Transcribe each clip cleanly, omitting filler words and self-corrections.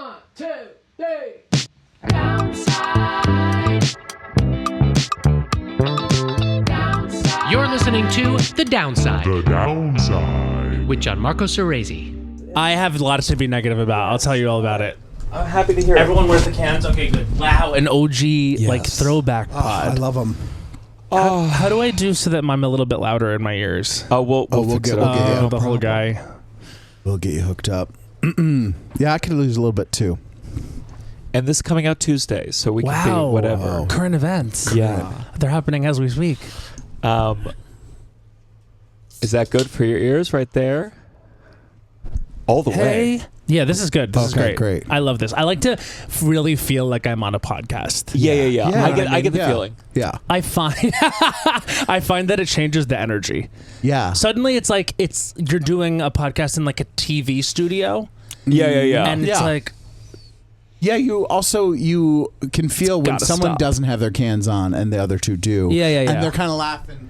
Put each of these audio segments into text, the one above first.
1, 2, 3. Downside. Downside. You're listening to The Downside. The Downside. With Gianmarco Soresi. I have lots to be negative about. I'll tell you all about it. I'm happy to hear it. Everyone wears the cans? Okay, good. Wow, an OG, like, throwback I pod. love them. How do I do so that I'm a little bit louder in my ears? We'll fix it up. The whole guy. We'll get you hooked up. Yeah, I could lose a little bit too. And this is coming out Tuesday, so we can Wow. do whatever. Current events. Yeah. They're happening as we speak. Is that good for your ears right there? All the way. Yeah, this is good. This is Okay, great. great. I love this. I like to really feel like I'm on a podcast. Yeah. Yeah, I get the feeling. Yeah. I find I find that it changes the energy. Yeah. Suddenly it's like you're doing a podcast in like a TV studio. Yeah. And it's Yeah. like Yeah, you can feel when Gotta someone stop. doesn't have their cans on and the other two do. Yeah. And they're kind of laughing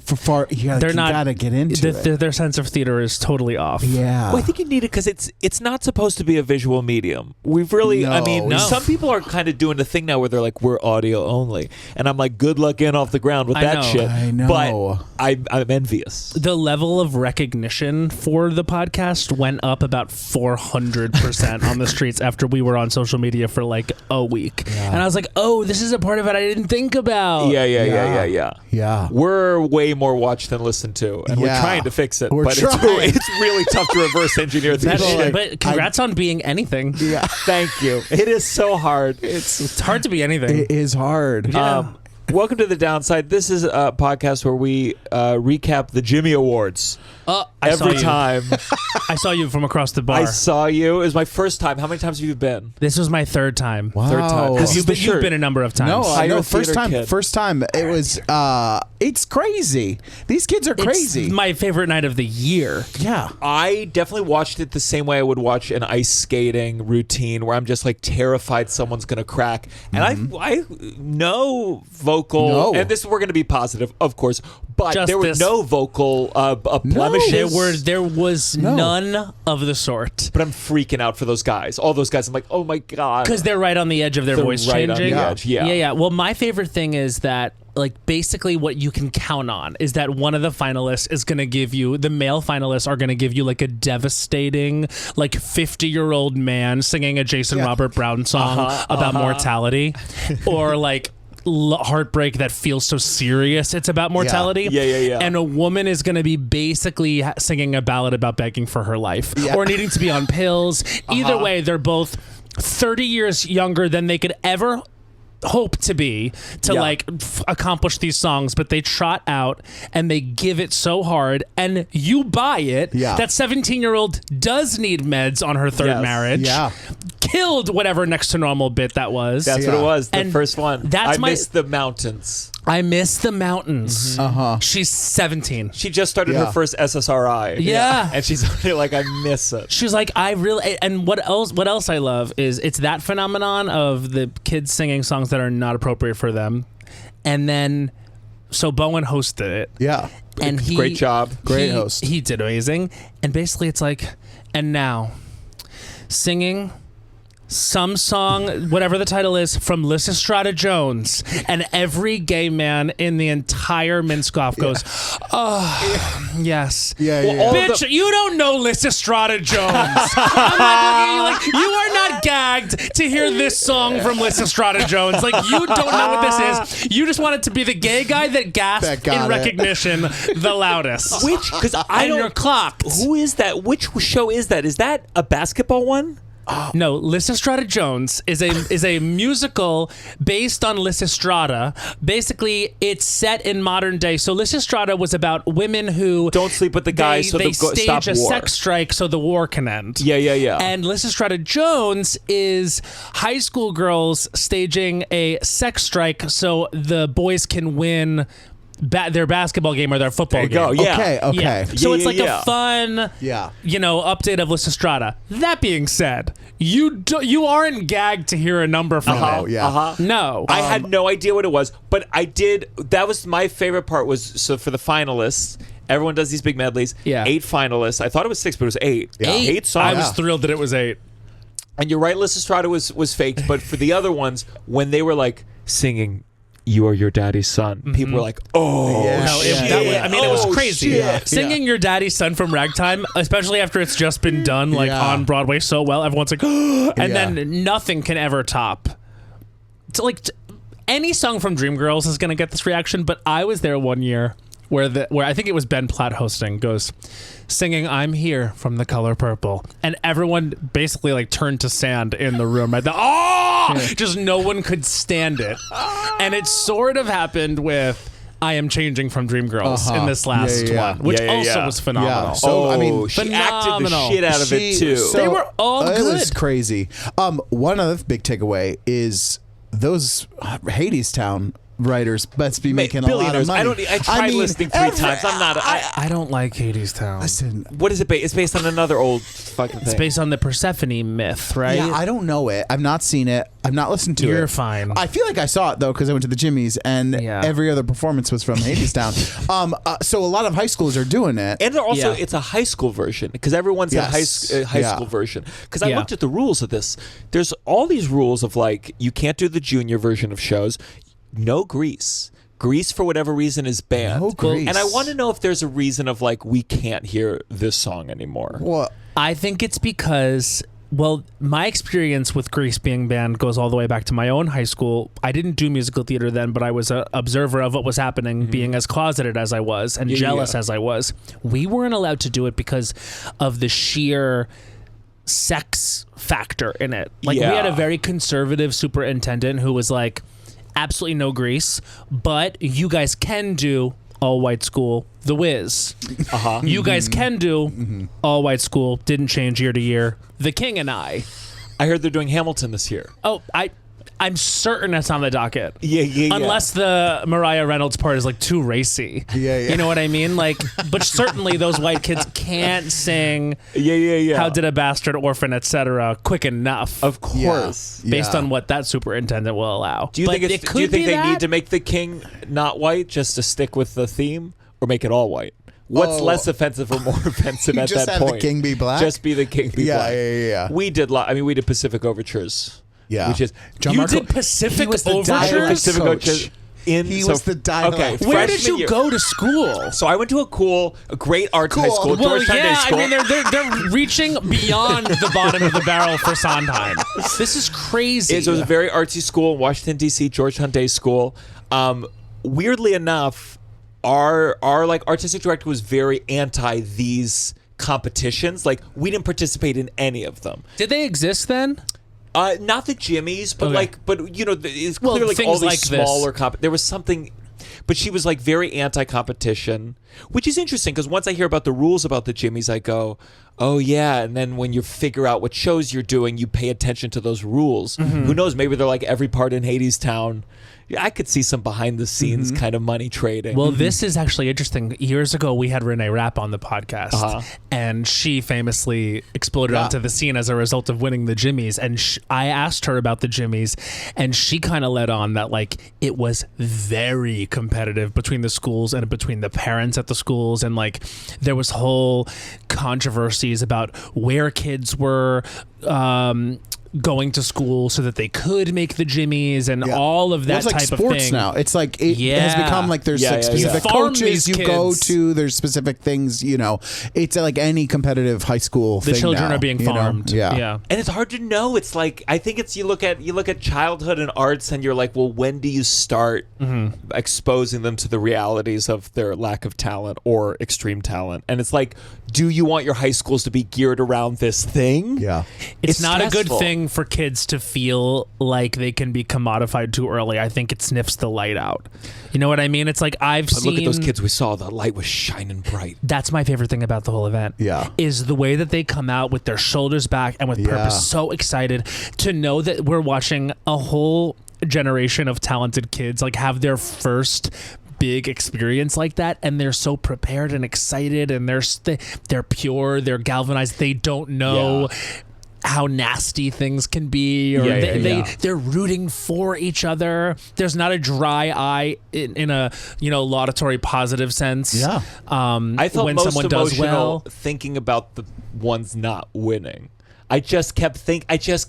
for far. You gotta get into it. Their sense of theater is totally off. Yeah. Well, I think you need it because it's not supposed to be a visual medium. We've really, I mean, No. some people are kind of doing the thing now where they're like, we're audio only. And I'm like, good luck getting off the ground with I that know. shit. I know. But I'm envious. The level of recognition for the podcast went up about 400% on the streets after we were on social media for like a week. Yeah. And I was like, oh, this is a part of it I didn't think about. Yeah. Yeah. We're way more watched than listened to, and we're Yeah. trying to fix it. We're but trying. it's really tough to reverse engineer this People shit. But congrats on being anything. Yeah. Thank you. It is so hard. It's hard to be anything. It is hard. Yeah. Welcome to The Downside. This is a podcast where we recap the Jimmy Awards I saw every you. time. I saw you from across the bar. I saw you. It was my first time. How many times have you been? This was my third time. Wow. Third time. This You've been a number of times. No, I Higher know. First theater time. kid. First time. It was. It's crazy. These kids are crazy. It's my favorite night of the year. Yeah. I definitely watched it the same way I would watch an ice skating routine where I'm just like terrified someone's going to crack. And I no vocal, No. and this we're going to be positive, of course, but Just there were this. no vocal blemishes. There was none of the sort. But I'm freaking out for those guys. All those guys, I'm like, oh my God. Because they're right on the edge of their They're voice right on changing. the edge, yeah. Yeah. Well, my favorite thing is that, like, basically what you can count on is that one of the finalists is going to give you, the male finalists are going to give you, like, a devastating, like, 50-year-old man singing a Jason Robert Brown song about mortality. Or, like, heartbreak that feels so serious it's about mortality. Yeah. And a woman is going to be basically singing a ballad about begging for her life or needing to be on pills. Either way, they're both 30 years younger than they could ever hope to be to accomplish these songs, but they trot out and they give it so hard and you buy it. That 17-year-old does need meds on her third marriage. Killed whatever next to normal bit that was. That's what it was, the And first one. that's I my- missed the mountains. I miss the mountains. She's 17. She just started her first SSRI. Yeah. And she's already like, I miss it. She's like, I really, and what else I love is it's that phenomenon of the kids singing songs that are not appropriate for them. And then, so Bowen hosted it. Yeah. And he, Great job. Great host. He did amazing. And basically it's like, and now, singing some song, whatever the title is, from Lysistrata Jones, and every gay man in the entire Minskoff goes, oh, yes. Bitch, you don't know Lysistrata Jones. I'm like, you are not gagged to hear this song from Lysistrata Jones. Like, you don't know what this is. You just want it to be the gay guy that gasped in recognition the loudest. Which, because I And don't. you're clocked. Who is that? Which show is that? Is that a basketball one? No, Lysistrata Jones is a musical based on Lysistrata. Basically, it's set in modern day. So Lysistrata was about women who Don't sleep with the guys so they stop stage a war. sex strike so the war can end. Yeah. And Lysistrata Jones is high school girls staging a sex strike so the boys can win their basketball game or their football game. Go. Yeah. Okay. So it's like yeah. a fun, update of Lysistrata. That being said, you aren't gagged to hear a number from it. No. I had no idea what it was, but I did. That was my favorite part. Was so for the finalists. Everyone does these big medleys. Yeah. 8 finalists. I thought it was 6, but it was 8. Yeah. 8 songs. I was thrilled that it was 8. And you're right, Lysistrata was faked, but for the other ones, when they were like singing "You Are Your Daddy's Son," people were like, "Oh, No, shit. it was crazy. shit. Singing Your Daddy's Son from Ragtime, especially after it's just been done on Broadway so well, everyone's like, and then nothing can ever top. It's like any song from Dreamgirls is going to get this reaction, but I was there one year where I think it was Ben Platt hosting, goes singing "I'm Here" from The Color Purple, and everyone basically like turned to sand in the room. Right, just no one could stand it, and it sort of happened with "I Am Changing" from Dreamgirls in this last one, which also was phenomenal. Yeah. So I mean, she acted the shit out of it too. So, They were all It was good. crazy. One other big takeaway is those Hadestown writers best be making a lot of Billionaires. money. I tried listening three times. I'm not. I don't like Hadestown. Listen, What is it based? It's based on another old fucking thing. It's based on the Persephone myth, right? yeah, I don't know it. I've not seen it. I've not listened to it. You're fine. I feel like I saw it though because I went to the Jimmy's and Yeah. every other performance was from Hadestown. So a lot of high schools are doing it. And they're also, Yeah. it's a high school version because everyone's Yes. a high Yeah. school version. Because I Yeah. looked at the rules of this. There's all these rules of like, you can't do the junior version of shows. No Grease. Grease, for whatever reason, is banned. No Grease. And I want to know if there's a reason of like, we can't hear this song anymore. Well, I think it's because, well, my experience with Grease being banned goes all the way back to my own high school. I didn't do musical theater then, but I was an observer of what was happening, being as closeted as I was and jealous as I was. We weren't allowed to do it because of the sheer sex factor in it. Like, we had a very conservative superintendent who was like, absolutely no Grease, but you guys can do all white school, The Wiz. You guys can do all white school, didn't change year to year, The King and I. I heard they're doing Hamilton this year. Oh, I'm certain that's on the docket. Yeah. Unless the Mariah Reynolds part is like too racy. Yeah. You know what I mean? Like, but certainly those white kids can't sing Yeah. How Did a Bastard Orphan, etc. quick enough. Of course. Based on what that superintendent will allow. Do you think, But it's, it do you could think be they that. need to make the king not white just to stick with the theme, or make it all white? What's less offensive or more offensive You at just that have the point? king be black? Just be the king be black. Yeah. We did. We did Pacific Overtures. Yeah. Which is You did Pacific Overtures? Pacific Overtures. He was the dialogue Okay, coach. Where did freshman you year. go to school? So I went to a great arts high school, Well, Georgetown Day yeah, School. I mean, they're reaching beyond the bottom of the barrel for Sondheim. This is crazy. So it was a very artsy school in Washington, D.C., Georgetown Day School. Weirdly enough, our like artistic director was very anti these competitions. Like, we didn't participate in any of them. Did they exist then? Not the Jimmys, but Okay. but you know, it's Well, clear like things all these like this. smaller there was something, but she was like very anti-competition, which is interesting because once I hear about the rules about the Jimmys, I go, oh yeah, and then when you figure out what shows you're doing, you pay attention to those rules. Who knows? Maybe they're like every part in Hadestown. Yeah, I could see some behind the scenes kind of money trading. Well, this is actually interesting. Years ago, we had Renee Rapp on the podcast, and she famously exploded onto the scene as a result of winning the Jimmys. And I asked her about the Jimmys, and she kind of led on that like it was very competitive between the schools and between the parents at the schools, and like there was whole controversies about where kids were going to school so that they could make the Jimmys and all of that It's like type of sports thing. now. It's like it has become like there's like specific You farm coaches these you go kids. to. There's specific things. You know, it's like any competitive high school. The thing children now, are being you know? farmed. Yeah. And it's hard to know. It's like, I think it's you look at childhood and arts, and you're like, well, when do you start exposing them to the realities of their lack of talent or extreme talent? And it's like, do you want your high schools to be geared around this thing? Yeah. It's not a good stressful. thing for kids to feel like they can be commodified too early. I think it sniffs the light out. You know what I mean? It's like I've seen. Look at those kids we saw. The light was shining bright. That's my favorite thing about the whole event. Yeah. Is the way that they come out with their shoulders back and with purpose. So excited to know that we're watching a whole generation of talented kids like have their first big experience like that, and they're so prepared and excited, and they're pure, they're galvanized, they don't know how nasty things can be, or they're rooting for each other. There's not a dry eye in a laudatory positive sense. I felt when most someone emotional does well. thinking about the ones not winning. I just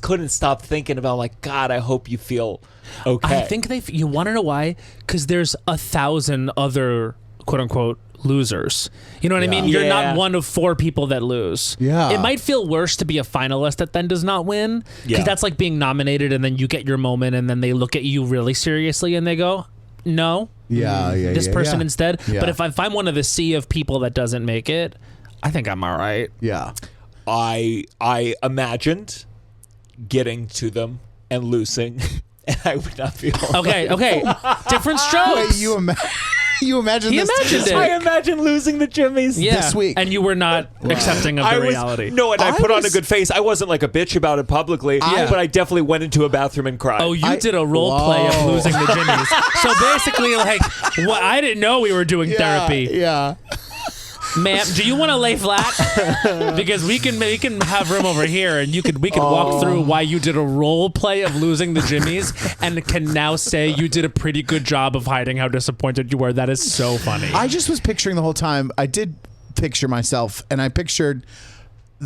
couldn't stop thinking about like, God, I hope you feel okay. I think you want to know why? Because there's 1,000 other quote unquote losers. You know what I mean? You're not one of 4 people that lose. Yeah. It might feel worse to be a finalist that then does not win, because that's like being nominated and then you get your moment and then they look at you really seriously and they go, no. This person instead. Yeah. But if I'm one of the sea of people that doesn't make it, I think I'm all right. Yeah. I imagined getting to them and losing, and I would not feel Okay. Different strokes. Wait, you imagine He this? imagined it. I imagine losing the Jimmys. this week. And you were not accepting of the reality. No, and I put on a good face. I wasn't like a bitch about it publicly, but I definitely went into a bathroom and cried. Oh, you did a role play of losing the Jimmys. So basically, like, I didn't know we were doing therapy. Yeah. Ma'am, do you want to lay flat? Because we can have room over here, and we can walk through why you did a role play of losing the Jimmys, and can now say you did a pretty good job of hiding how disappointed you were. That is so funny. I just was picturing the whole time. I did picture myself, and I pictured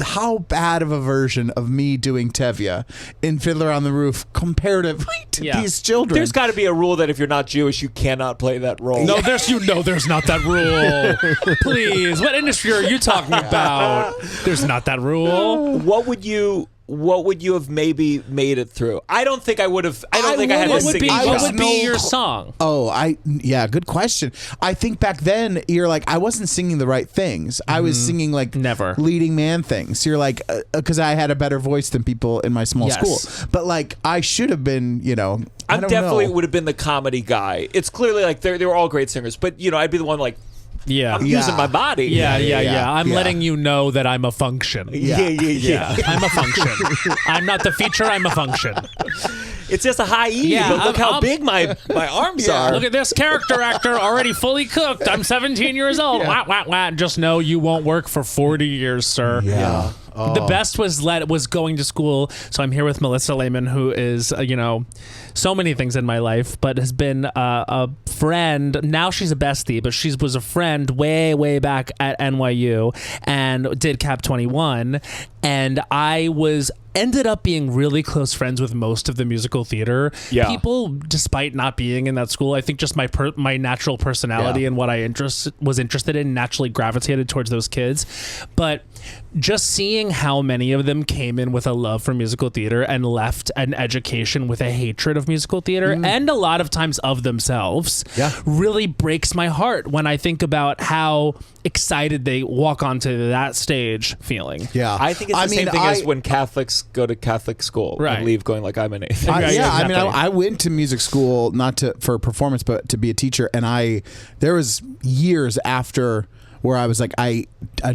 how bad of a version of me doing Tevye in Fiddler on the Roof comparatively to these children. There's got to be a rule that if you're not Jewish, you cannot play that role. No, there's not that rule. Please, what industry are you talking about? There's not that rule. What would you have maybe made it through? I don't think I would have. I don't think I had a singing What job. would be your song? Good question. I think back then you're like, I wasn't singing the right things. I was singing like Never. leading man things. You're like, because I had a better voice than people in my small Yes. school. But like, I should have been, I don't definitely know. would have been the comedy guy. It's clearly like they were all great singers, but I'd be the one like, Yeah. I'm using my body. Yeah. I'm yeah. letting you know that I'm a function. Yeah. I'm a function. I'm not the feature, I'm a function. It's just a high E, Yeah, but look how I'm- big my arms are. Look at this character actor already fully cooked. I'm 17 years old. Wah, wah, wah. Just know you won't work for 40 years, sir. Yeah. The best was going to school. So I'm here with Melissa Lehman, who is, so many things in my life, but has been a friend. Now she's a bestie, but she was a friend way, way back at NYU and did Cap 21. And I ended up being really close friends with most of the musical theater people, despite not being in that school. I think just my natural personality and what I was interested in naturally gravitated towards those kids. But just seeing how many of them came in with a love for musical theater and left an education with a hatred of musical theater and a lot of times of themselves really breaks my heart when I think about how excited they walk onto that stage feeling. Yeah. I think it's the same thing as when Catholics go to Catholic school and leave going like, I'm an atheist. I went to music school for performance, but to be a teacher. And there was years after where I was like, I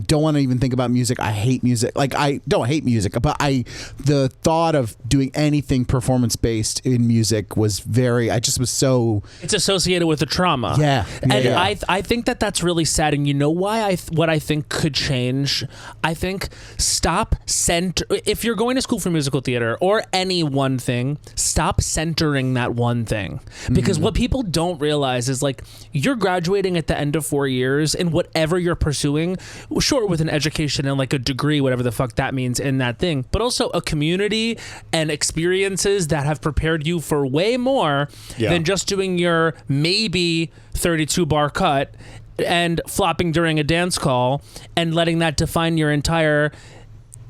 don't want to even think about music. I hate music. Like, I don't hate music, but the thought of doing anything performance based in music was I just was so. It's associated with the trauma. Yeah. And I think that's really sad. And you know why what I think could change? I think if you're going to school for musical theater or any one thing, stop centering that one thing. Because what people don't realize is like, you're graduating at the end of 4 years in whatever you're pursuing, sure, with an education and like a degree, whatever the fuck that means in that thing, but also a community and experiences that have prepared you for way more than just doing your maybe 32 bar cut and flopping during a dance call and letting that define your entire,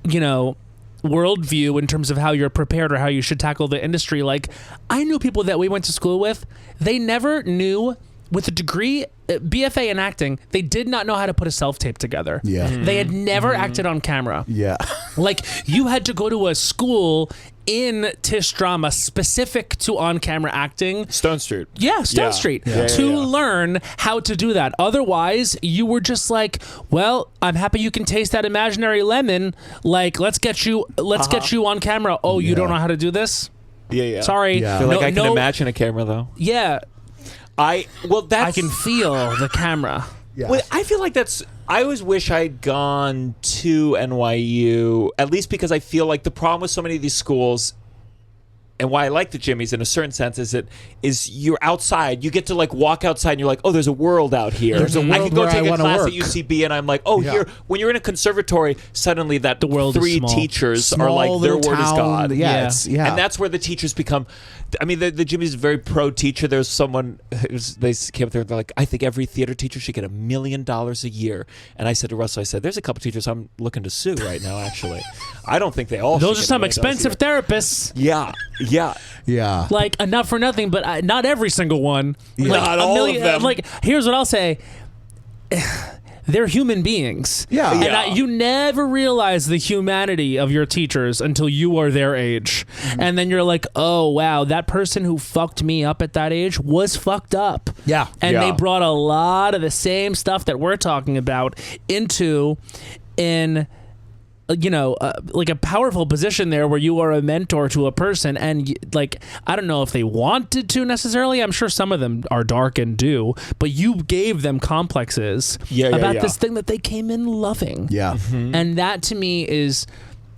worldview in terms of how you're prepared or how you should tackle the industry. Like, I knew people that we went to school with, they never knew. With a degree, BFA in acting, they did not know how to put a self-tape together. Yeah. They had never acted on camera. Yeah. Like, you had to go to a school in Tisch drama specific to on-camera acting. Stone Street. Yeah, Stone Street. To learn how to do that. Otherwise, you were just like, well, I'm happy you can taste that imaginary lemon. Like, let's get you on camera. Oh, you don't know how to do this? Yeah. Sorry. I feel like I can imagine a camera, though. Yeah. I can feel the camera. Yeah. Well, I feel like I always wish I'd gone to NYU, at least because I feel like the problem with so many of these schools and why I like the Jimmys in a certain sense is you're outside. You get to like walk outside and you're like, oh, there's a world out here. There's a I world can go where take I a wanna class work. at UCB and I'm like, oh, here. When you're in a conservatory, suddenly the world is 3 small. teachers Small are like their little word is town. God. Yeah, it's- And that's where the teachers become. I mean, the Jimmy's very pro teacher. There's someone they came up there. They're like, I think every theater teacher should get $1 million a year. And I said to Russell, I said, there's a couple teachers I'm looking to sue right now. Actually, I don't think they all. Those are should get some $1 million a expensive year. therapists. Yeah. Like enough for nothing, but not every single one. Like, Not a all million, of them. Like, here's what I'll say. They're human beings. Yeah. And Yeah. you never realize the humanity of your teachers until you are their age. And then you're like, oh, wow, that person who fucked me up at that age was fucked up. Yeah. And Yeah. they brought a lot of the same stuff that we're talking about in like a powerful position there where you are a mentor to a person, and like, I don't know if they wanted to necessarily. I'm sure some of them are dark and do, but you gave them complexes about this thing that they came in loving. Yeah. And that to me is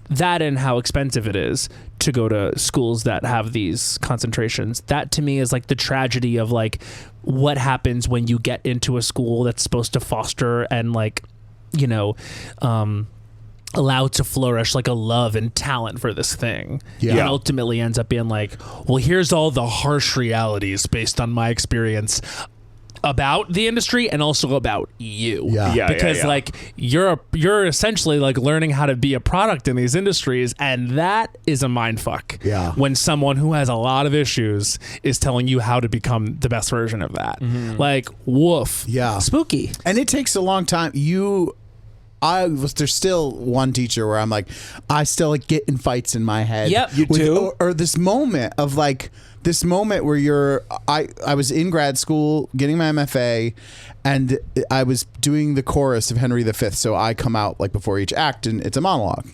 that, and how expensive it is to go to schools that have these concentrations. That to me is like the tragedy of like what happens when you get into a school that's supposed to foster and like, allow to flourish like a love and talent for this thing. Yeah. And ultimately ends up being like, well, here's all the harsh realities based on my experience about the industry and also about you. Because like you're essentially like learning how to be a product in these industries, and that is a mindfuck. Yeah. When someone who has a lot of issues is telling you how to become the best version of that. Like, woof. Yeah. Spooky. And it takes a long time. There's still one teacher where I'm like, I still like get in fights in my head. Yep. You do? Or this moment where I was in grad school getting my MFA, and I was doing the chorus of Henry V. So I come out like before each act, and it's a monologue,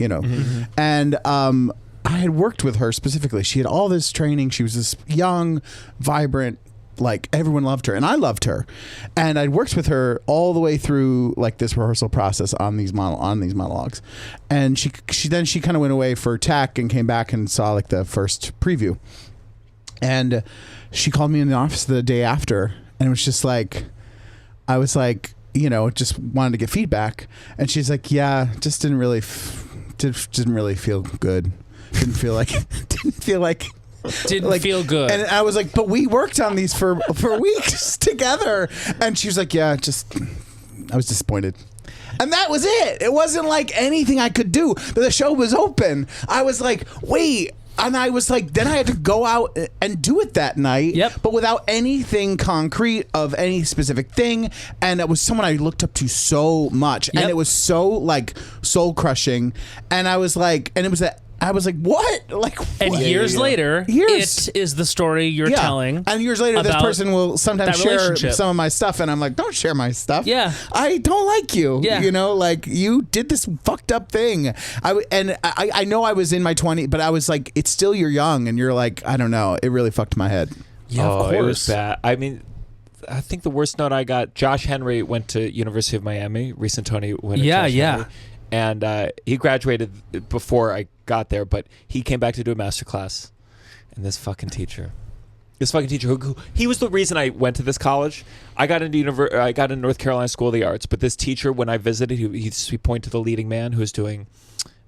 And I had worked with her specifically. She had all this training. She was this young, vibrant, like everyone loved her, and I loved her, and I'd worked with her all the way through like this rehearsal process on these monologues, and she kind of went away for tech and came back and saw like the first preview, and she called me in the office the day after, and it was just like, I was like, just wanted to get feedback, and she's like, yeah, just didn't really feel good, didn't feel like Didn't feel good. And I was like, but we worked on these for weeks together. And she was like, yeah, I was disappointed. And that was it. It wasn't like anything I could do. But the show was open. I was like, wait. And I was like, then I had to go out and do it that night. Yep. But without anything concrete of any specific thing. And it was someone I looked up to so much. Yep. And it was so like soul crushing. And I was like, I was like, what? Like, And what? years later, Years. it is the story you're telling. And years later, this about person will sometimes that share relationship. some of my stuff, and I'm like, don't share my stuff. Yeah. I don't like you. Yeah. Like you did this fucked up thing. I know I was in my 20s, but I was like, it's still, you're young, and you're like, I don't know. It really fucked my head. Yeah, of It was course. bad. I mean, I think the worst note I got, Josh Henry went to University of Miami. Recent Tony went to Josh Henry. And he graduated before I got there, but he came back to do a master class. And this fucking teacher who he was the reason I went to this college. I got into North Carolina School of the Arts, but this teacher, when I visited, he pointed to the leading man who was doing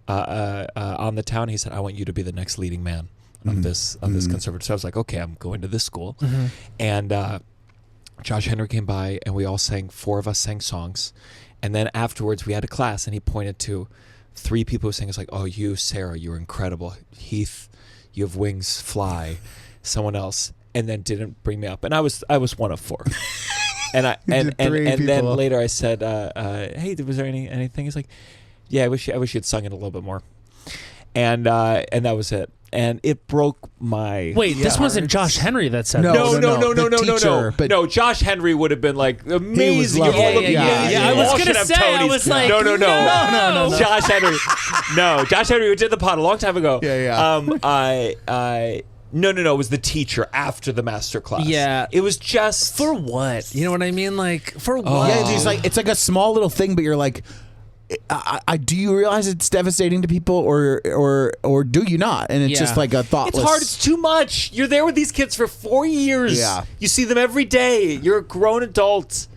on the town. He said, I want you to be the next leading man of this conservative. So I was like, okay, I'm going to this school. And Josh Henry came by, and we all sang, 4 of us sang songs. And then afterwards, we had a class, and he pointed to 3 people who sang. It's like, oh, you, Sarah, you're incredible. Heath, you have wings, fly. Someone else, and then didn't bring me up. And I was one of 4. And then later I said, hey, was there anything? He's like, yeah, I wish you had sung it a little bit more. And that was it. And it broke my. Wait, this wasn't Josh Henry that said No. that. But no, Josh Henry would have been like amazing. lovely. You're all Yeah. amazing. I was All gonna should have say, I Tonys. was like, no. Josh Henry. No, Josh Henry who did the pod a long time ago. Yeah. No. It was the teacher after the master class. Yeah. It was just For what? You know what I mean? Like, for what? Yeah, it's like a small little thing, but you're like, I do you realize it's devastating to people, or do you not? And it's just like a thoughtless. It's hard. It's too much. You're there with these kids for 4 years. Yeah. You see them every day. You're a grown adult.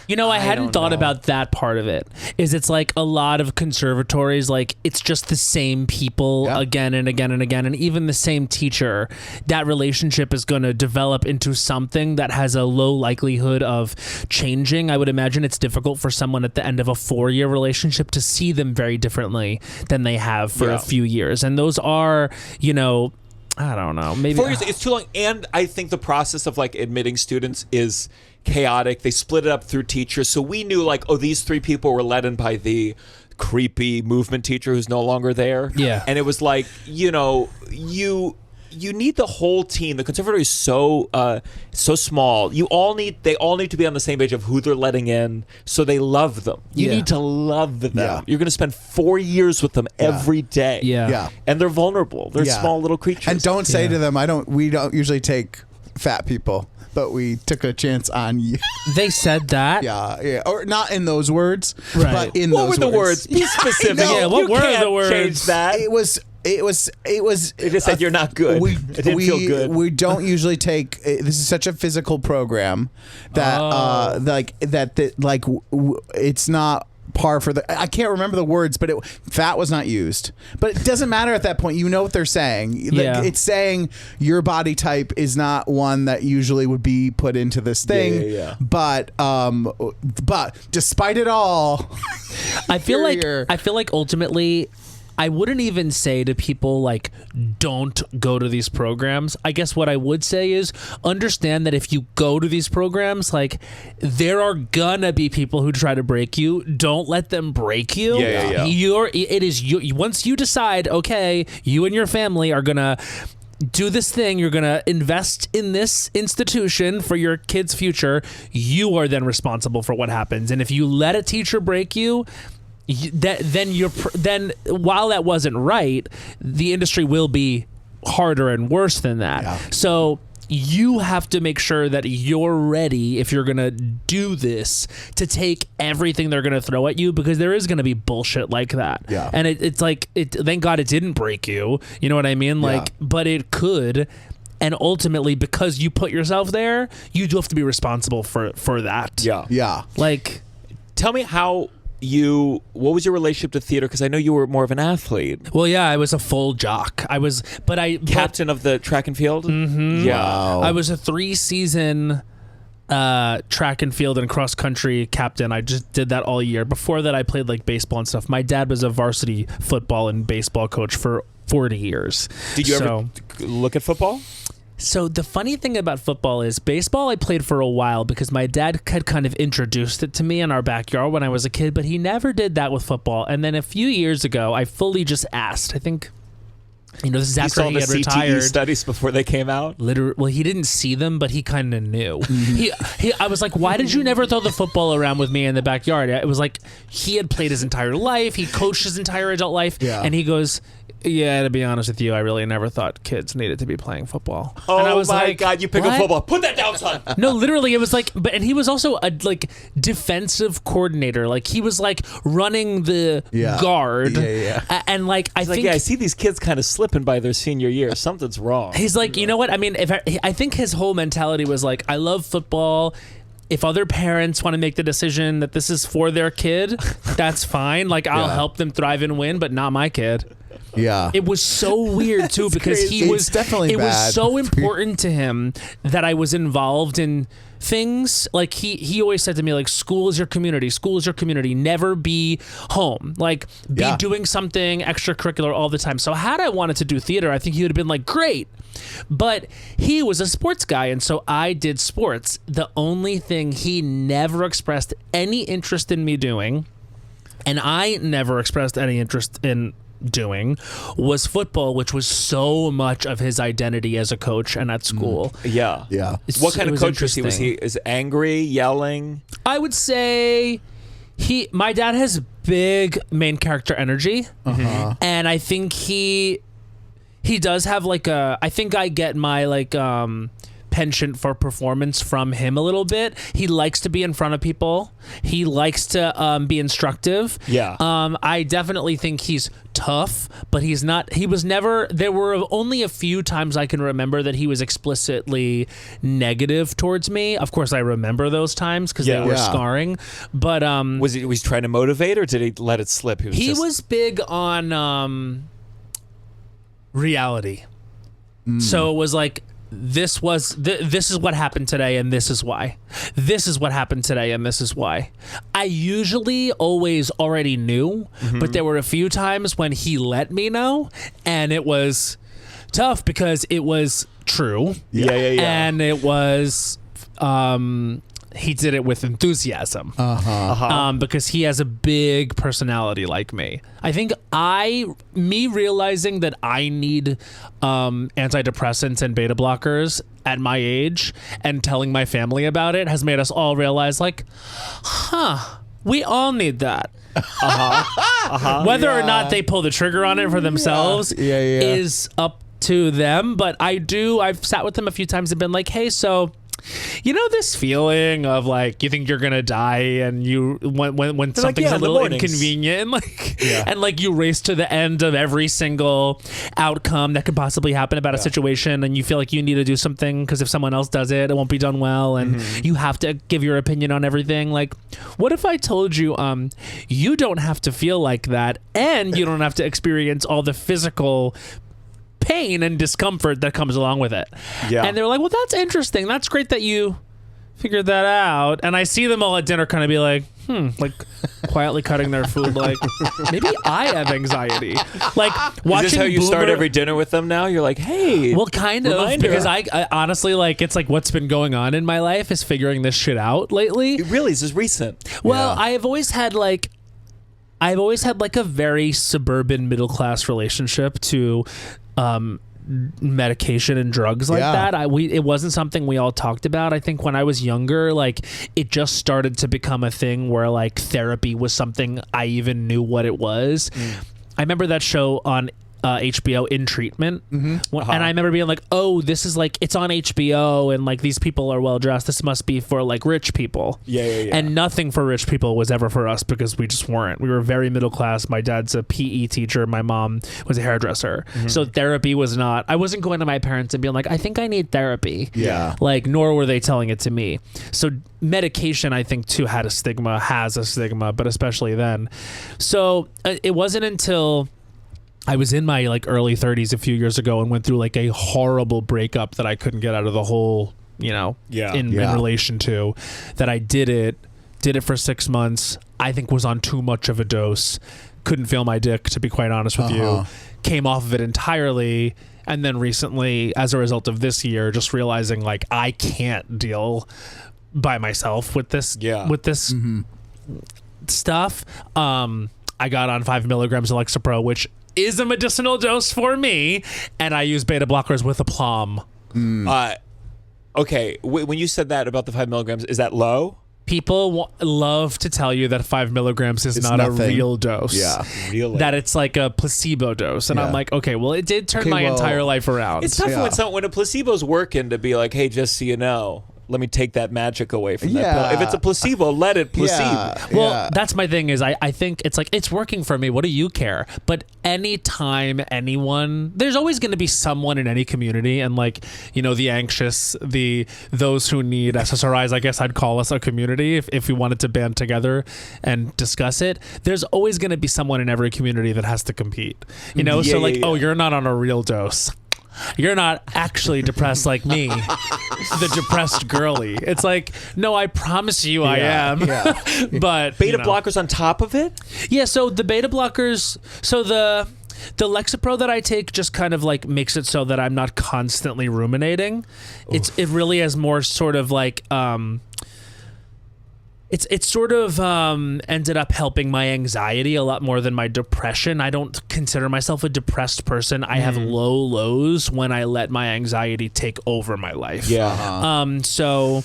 You know, I hadn't don't thought know. about that part of it. Is it's like a lot of conservatories, like it's just the same people again and again and again, and even the same teacher. That relationship is going to develop into something that has a low likelihood of changing. I would imagine it's difficult for someone at the end of a 4-year relationship to see them very differently than they have for a few years. And those are, you know, I don't know, maybe 4 years, it's too long. And I think the process of like admitting students is chaotic. They split it up through teachers. So we knew like, oh, these 3 people were led in by the creepy movement teacher who's no longer there. Yeah. And it was like, you know, you need the whole team. The conservatory is so small. They all need to be on the same page of who they're letting in, so they love them. You need to love them. Yeah. You're going to spend 4 years with them every day. Yeah. And they're vulnerable. They're small little creatures. And don't say to them, we don't usually take fat people, but we took a chance on you. they said that. Yeah. Or not in those words, Right. but in what those were the words? Be specific. know. Yeah, what You were can't the words? change that. It was. It just said you're not good. It didn't feel good. We don't usually take. This is such a physical program that it's not par for the. I can't remember the words, but fat was not used. But it doesn't matter at that point. You know what they're saying. Yeah. It's saying your body type is not one that usually would be put into this thing. Yeah. But despite it all, I feel here. like ultimately I wouldn't even say to people like don't go to these programs. I guess what I would say is understand that if you go to these programs, like there are gonna be people who try to break you. Don't let them break you. Yeah. Once you decide, okay, you and your family are gonna do this thing, you're going to invest in this institution for your kid's future, you are then responsible for what happens. And if you let a teacher break you, then while that wasn't right, the industry will be harder and worse than that. Yeah. So you have to make sure that you're ready if you're going to do this to take everything they're going to throw at you, because there is going to be bullshit like that. Yeah. And it's like, thank God it didn't break you. You know what I mean? Like, but it could. And ultimately, because you put yourself there, you do have to be responsible for that. Yeah. Like, Tell me what was your relationship to theater? Because I know you were more of an athlete. well, yeah, I was a full jock. Captain of the track and field? Mm-hmm. Yeah. Wow. I was a 3-season track and field and cross country captain. I just did that all year. Before that, I played like baseball and stuff. My dad was a varsity football and baseball coach for 40 years. Did you ever look at football? So the funny thing about football is baseball I played for a while because my dad had kind of introduced it to me in our backyard when I was a kid, but he never did that with football. And then a few years ago, I fully just asked, I think, this is after he saw had the retired. CTE studies before they came out? Well, he didn't see them, but he kind of knew. I was like, why did you never throw the football around with me in the backyard? It was like he had played his entire life. He coached his entire adult life. Yeah. And he goes, yeah, to be honest with you, I really never thought kids needed to be playing football. Oh, and I was my like, God, you pick what? up football. Put that down, son. No, literally, it was like, and he was also a defensive coordinator. Like he was like running the guard. Yeah. And like, I think, I see these kids kind of slipping by their senior year. Something's wrong. he's like, you know what? I mean, I think his whole mentality was like, I love football. If other parents want to make the decision that this is for their kid, that's fine. Like I'll help them thrive and win, but not my kid. Yeah. It was so weird too because crazy. he was It's definitely it bad. was so important to him that I was involved in things. Like he always said to me, like, school is your community, never be home, like be doing something extracurricular all the time. So had I wanted to do theater, I think he would have been like, great. But he was a sports guy, and so I did sports. The only thing he never expressed any interest in me doing, and I never expressed any interest in doing, was football, which was so much of his identity as a coach and at school. Yeah. What kind It of was coach was he? interesting. Is angry, yelling? I would say my dad has big main character energy, and I think he does have like I think I get my like penchant for performance from him a little bit. He likes to be in front of people. He likes to be instructive. Yeah. I definitely think he's tough, but he's not. He was never. There were only a few times I can remember that he was explicitly negative towards me. Of course, I remember those times because they were scarring. But was he trying to motivate, or did he let it slip? He was big on reality. So it was like, this is what happened today, and this is why. This is what happened today, and this is why. I usually always already knew, but there were a few times when he let me know, and it was tough because it was true. Yeah. And it was he did it with enthusiasm because he has a big personality like me. I think me realizing that I need antidepressants and beta blockers at my age and telling my family about it has made us all realize, like, we all need that. Whether or not they pull the trigger on it for themselves is up to them. But I've sat with them a few times and been like, hey, so you know this feeling of like you think you're gonna die and you when something's a little inconvenient and like you race to the end of every single outcome that could possibly happen about a situation, and you feel like you need to do something because if someone else does it, it won't be done well, and you have to give your opinion on everything. Like, what if I told you you don't have to feel like that, and you don't have to experience all the physical pain and discomfort that comes along with it. And they were like, well, that's interesting. That's great that you figured that out. And I see them all at dinner kind of be like, like quietly cutting their food, like, maybe I have anxiety. Like, watching Is this how you start every dinner with them now? You're like, hey. Well, kind of. Reminder. Because I honestly, like, it's like what's been going on in my life is figuring this shit out lately. It really is recent. Well, I've always had like a very suburban middle class relationship to medication and drugs like that. It wasn't something we all talked about. I think when I was younger, like, it just started to become a thing where like therapy was something I even knew what it was. I remember that show on HBO, In Treatment, and I remember being like, oh, this is like, it's on HBO and like these people are well dressed, this must be for like rich people. And nothing for rich people was ever for us because we just weren't. We were very middle class. My dad's a PE teacher, my mom was a hairdresser, so therapy was not, I wasn't going to my parents and being like, I think I need therapy, like, nor were they telling it to me. So medication, I think, too, has a stigma, but especially then. So it wasn't until I was in my like early 30s a few years ago and went through like a horrible breakup that I couldn't get out of the hole, in relation to, that I did it for 6 months. I think was on too much of a dose. Couldn't feel my dick, to be quite honest with you. Came off of it entirely. And then recently, as a result of this year, just realizing like I can't deal by myself with this, stuff. I got on 5 milligrams of Lexapro, which is a medicinal dose for me, and I use beta blockers with aplomb. Okay, when you said that about the 5 milligrams, is that low? People love to tell you that 5 milligrams is not a real dose. Really? That it's like a placebo dose. And I'm like, okay, well, it did turn my entire life around. It's tough when a placebo's working to be like, hey, just so you know, let me take that magic away from that pill. If it's a placebo, let it placebo. Well, that's my thing is I think it's like, it's working for me. What do you care? But anytime anyone, there's always going to be someone in any community, and like, the anxious, those who need SSRIs, I guess I'd call us a community if we wanted to band together and discuss it. There's always going to be someone in every community that has to compete, oh, you're not on a real dose. You're not actually depressed like me, the depressed girly. It's like, no, I promise you I am. But beta blockers on top of it? Yeah, so the beta blockers, so the Lexapro that I take just kind of like makes it so that I'm not constantly ruminating. It really is more sort of like It's sort of ended up helping my anxiety a lot more than my depression. I don't consider myself a depressed person. I have low lows when I let my anxiety take over my life. So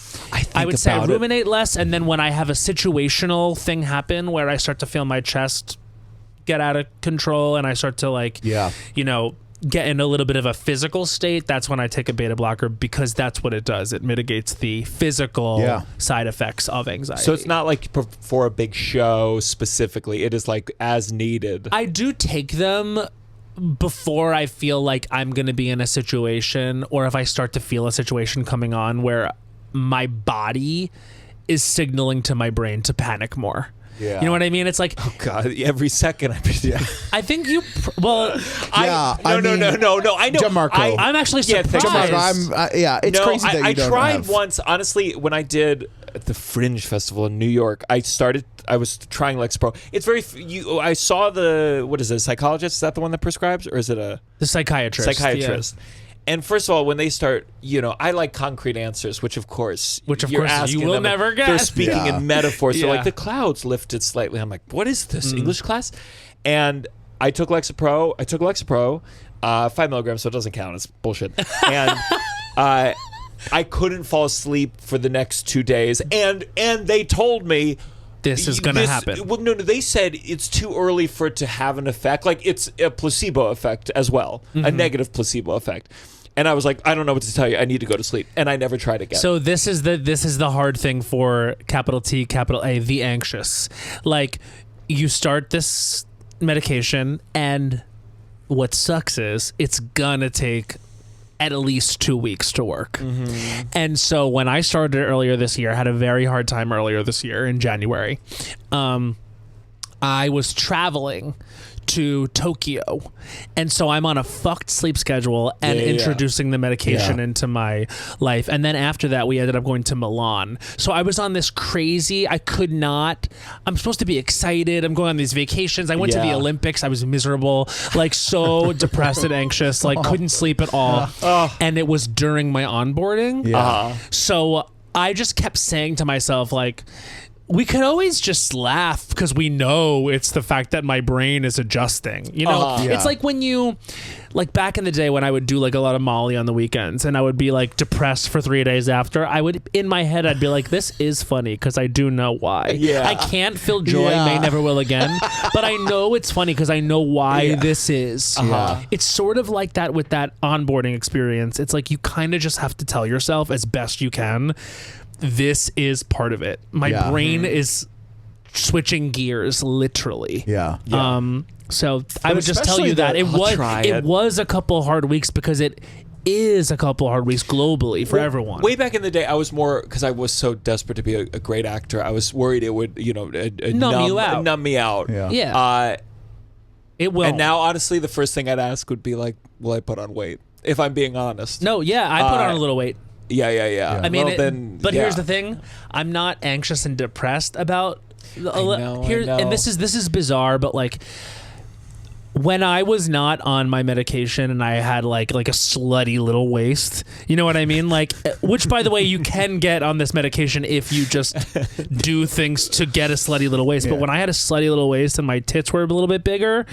I would say I ruminate less, and then when I have a situational thing happen where I start to feel my chest get out of control and I start to like, get in a little bit of a physical state, that's when I take a beta blocker, because that's what it does. It mitigates the physical side effects of anxiety. So it's not like for a big show specifically. It is like as needed. I do take them before I feel like I'm going to be in a situation, or if I start to feel a situation coming on where my body is signaling to my brain to panic more. Yeah. You know what I mean? It's like, oh God, every second I I think you no. I know. Gianmarco. I'm actually surprised. Gianmarco, it's crazy that you don't tried have. once, honestly, when I did at the Fringe Festival in New York. I was trying Lexapro. It's very. I saw what is it? A psychologist? Is that the one that prescribes, or is it the psychiatrist? Psychiatrist. Yeah. And first of all, when they start, I like concrete answers, which of course you will never get. They're speaking in metaphors. So Yeah. like the clouds lifted slightly. I'm like, what is this, English class? And I took Lexapro. 5 milligrams, so it doesn't count. It's bullshit. And I couldn't fall asleep for the next 2 days. And they told me, this is going to happen. Well, no, they said it's too early for it to have an effect. Like it's a placebo effect as well, a negative placebo effect. And I was like, I don't know what to tell you. I need to go to sleep. And I never tried again. So this is the hard thing for capital T, capital A, the anxious. Like, you start this medication, and what sucks is it's gonna take at least 2 weeks to work. And so when I started earlier this year, I had a very hard time earlier this year in January. I was traveling to Tokyo, and so I'm on a fucked sleep schedule and introducing the medication into my life. And then after that, we ended up going to Milan. So I was on this crazy, I'm supposed to be excited, I'm going on these vacations. I went to the Olympics. I was miserable, like so depressed and anxious, like couldn't sleep at all. And it was during my onboarding. So I just kept saying to myself, like, we could always just laugh because we know it's the fact that my brain is adjusting. It's like when like back in the day when I would do like a lot of Molly on the weekends, and I would be like depressed for 3 days after. In my head, I'd be like, this is funny because I do know why. I can't feel joy, may never will again, but I know it's funny because I know why this is. It's sort of like that with that onboarding experience. It's like you kind of just have to tell yourself as best you can, this is part of it. My brain is switching gears, literally. So I would just tell you that it was a couple hard weeks, because it is a couple hard weeks globally for everyone. Way back in the day, I was more, because I was so desperate to be a great actor, I was worried it would, numb me out. It will. And now, honestly, the first thing I'd ask would be like, will I put on weight? If I'm being honest. No, I put on a little weight. Yeah. I mean, here's the thing: I'm not anxious and depressed about. I know. And this is bizarre, but like, when I was not on my medication and I had like a slutty little waist, you know what I mean? Like, which, by the way, you can get on this medication if you just do things to get a slutty little waist. But when I had a slutty little waist and my tits were a little bit bigger,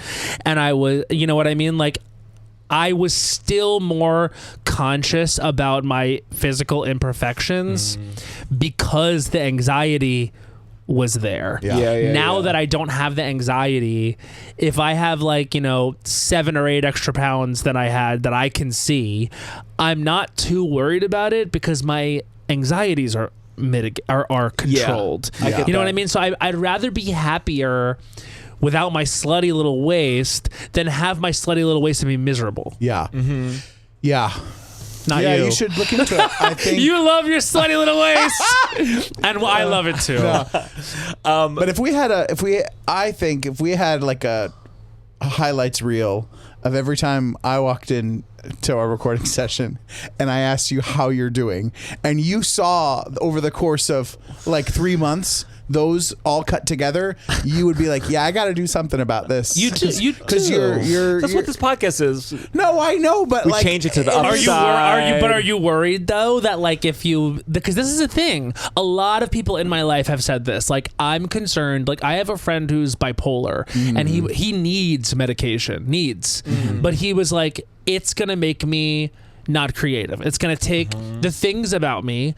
and I was, you know what I mean? Like, I was still more conscious about my physical imperfections because the anxiety was there. Now that I don't have the anxiety, if I have 7 or 8 extra pounds than I had that I can see, I'm not too worried about it because my anxieties are controlled. You know what I mean? So I'd rather be happier without my slutty little waist than have my slutty little waist and be miserable. Not you. You should look into it. I think you love your slutty little waist, and I love it too. But if we had like a highlights reel of every time I walked in to our recording session and I asked you how you're doing, and you saw over the course of like 3 months those all cut together, you would be like, yeah, I got to do something about this. You too. That's what this podcast is. No, I know, but we change it to the upside. Are you worried though that because this is a thing, a lot of people in my life have said this, like, I'm concerned, like I have a friend who's bipolar and he needs medication, but he was like, it's gonna make me not creative. It's gonna take the things about me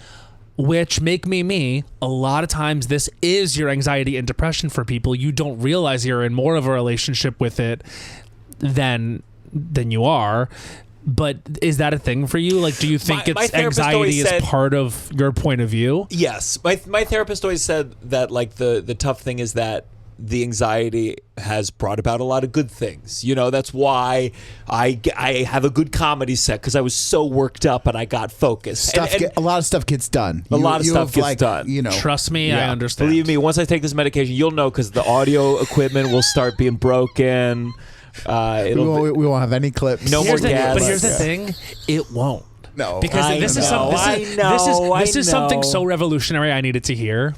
which make me. A lot of times this is your anxiety and depression for people. You don't realize you're in more of a relationship with it than than you are. But is that a thing for you? Like, do you think My therapist anxiety always is said- part of your point of view? Yes, my therapist always said that like the tough thing is that the anxiety has brought about a lot of good things. You know, that's why I have a good comedy set, because I was so worked up and I got focused. A lot of stuff gets done. A lot of stuff gets done. You know, Trust me, I Yeah. understand. Believe me, once I take this medication, you'll know, because the audio equipment will start being broken. we won't have any clips. No more gas. But here's the thing, it won't. No, Because I this is know, this is something I know. so revolutionary I needed to hear.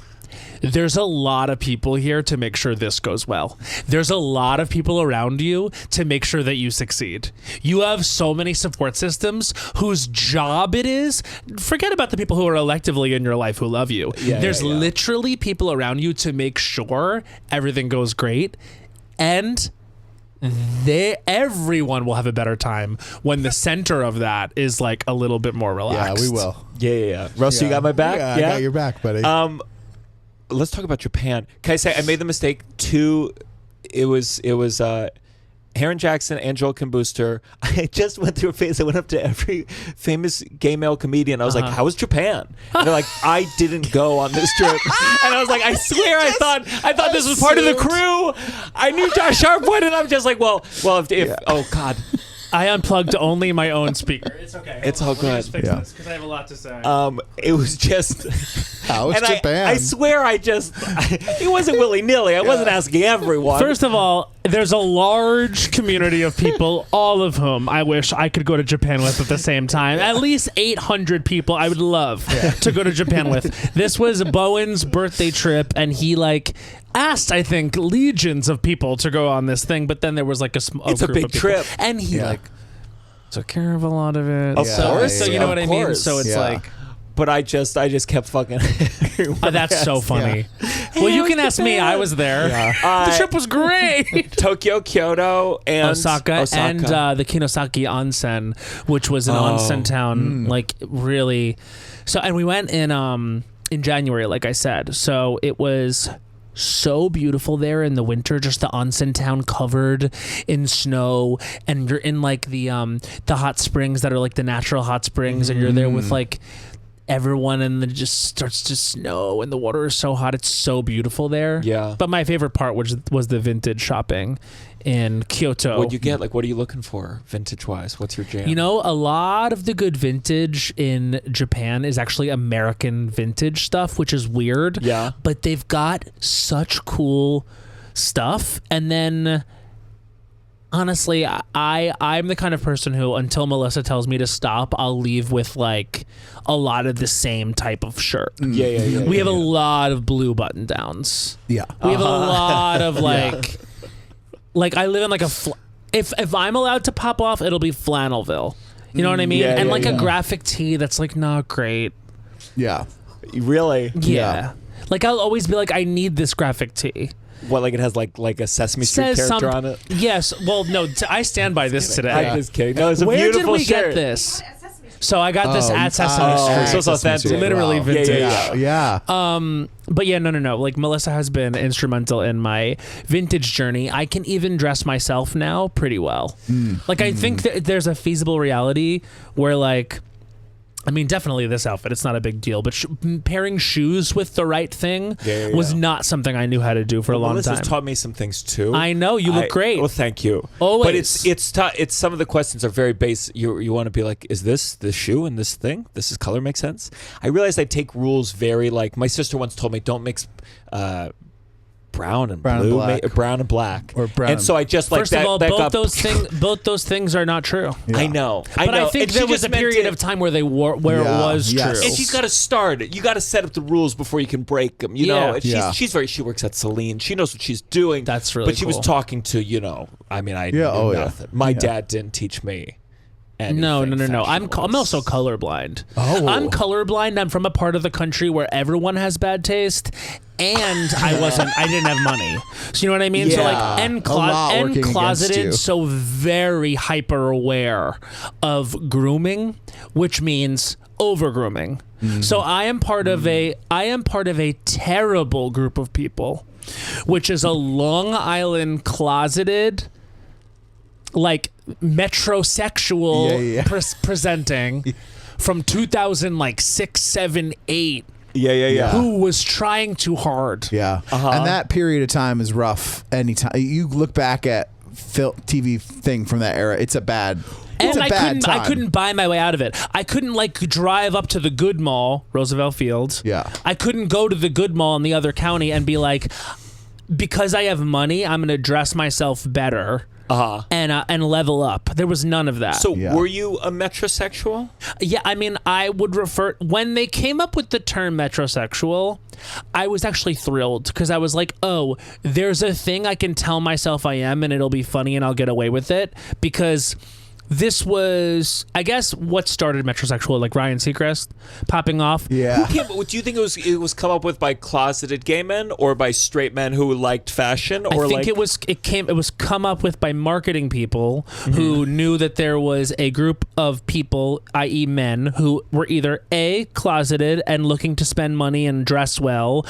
There's a lot of people here to make sure this goes well. There's a lot of people around you to make sure that you succeed. You have so many support systems whose job it is. Forget about the people who are electively in your life who love you. There's literally people around you to make sure everything goes great. And everyone will have a better time when the center of that is like a little bit more relaxed. Yeah, we will. Yeah. Russ, you got my back? Yeah, I got your back, buddy. Let's talk about Japan. Can I say I made the mistake it was Aaron Jackson and Joel Kim Booster. I just went through a phase. I went up to every famous gay male comedian. I was like, "How was Japan?" And they're like, "I didn't go on this trip." And I was like, "I swear, I thought this was part of the crew. I knew Josh Sharp went, and I'm just like, well, if oh God." I unplugged only my own speaker. It's okay. It's all good. Yeah. Because I have a lot to say. It was just. How was Japan? I swear, it wasn't willy nilly. I wasn't asking everyone. First of all, there's a large community of people, all of whom I wish I could go to Japan with at the same time. At least 800 people I would love to go to Japan with. This was Bowen's birthday trip, and he asked, I think, legions of people to go on this thing, but then there was it's group a big of people. trip, and he took care of a lot of it. Of course, so you know what I mean. course. So it's but I just kept fucking. that's so funny. Well, you can ask me. I was there. The trip was great. Tokyo, Kyoto, and Osaka. And the Kinosaki Onsen, which was an onsen town, really. So, and we went in January, like I said. So it was so beautiful there in the winter, just the onsen town covered in snow, and you're in the hot springs that are like the natural hot springs, and you're there with everyone, and then it just starts to snow and the water is so hot. It's so beautiful there. Yeah. But my favorite part was the vintage shopping in Kyoto. What'd you get? What are you looking for vintage wise? What's your jam? You know, a lot of the good vintage in Japan is actually American vintage stuff, which is weird. Yeah. But they've got such cool stuff. And then honestly, I'm the kind of person who, until Melissa tells me to stop, I'll leave with a lot of the same type of shirt. Yeah. We have a lot of blue button downs. Yeah. We have a lot of I live in if I'm allowed to pop off, it'll be Flannelville. You know what I mean? Yeah, and yeah. a graphic tee that's not great. Yeah. Really? Yeah. I'll always be I need this graphic tee. What, it has a Sesame Street character on it? Yes. Well, no, I stand by this today. I'm just kidding. No, it's a Where beautiful did we shirt. get this? So I got this at Sesame Street. So it's authentic. Literally Wow. vintage. Yeah. But yeah, no. Melissa has been instrumental in my vintage journey. I can even dress myself now pretty well. I think that there's a feasible reality where definitely this outfit, it's not a big deal, but pairing shoes with the right thing was not something I knew how to do for a long Melissa's time. taught me some things too. I know, you look great. Well, thank you. Always. But it's some of the questions are very base. You want to be is this shoe and this thing? This color makes sense? I realized I take rules very my sister once told me, don't mix brown and Brown and blue, black. brown and black, Or brown. And so I just First that. of all, that both got, those things are not true. Yeah. I know. But I think And she there was just a meant period it- of time where it was Yes. true. And she's got to start it. You got to set up the rules before you can break them. You Yeah. know, and she works at Celine. She knows what she's doing. That's really But she was cool. talking to I knew oh, yeah. nothing. My dad didn't teach me. No. I'm fashion-wise. also colorblind. Oh. I'm colorblind. I'm from a part of the country where everyone has bad taste, and I didn't have money. So you know what I mean? Yeah. So A lot working against closeted, you. so very hyper aware of grooming, which means over grooming. So I am part of a terrible group of people, which is a Long Island closeted like metrosexual Yeah. presenting from 2006, 7, 8. Yeah. Who was trying too hard. Yeah. And that period of time is rough. Anytime you look back at TV thing from that era, it's a bad. It's And a bad time. I couldn't buy my way out of it. I couldn't drive up to the good mall, Roosevelt Field. Yeah. I couldn't go to the good mall in the other county and be like, because I have money, I'm going to dress myself better. And level up. There was none of that. So were you a metrosexual? Yeah, I mean, I would refer when they came up with the term metrosexual, I was actually thrilled because I was like, oh, there's a thing I can tell myself I am and it'll be funny and I'll get away with it because this was, I guess, what started metrosexual, like Ryan Seacrest popping off. Yeah. Do you think it was come up with by closeted gay men or by straight men who liked fashion? Or I think it was come up with by marketing people who knew that there was a group of people, i.e. men, who were either A, closeted and looking to spend money and dress well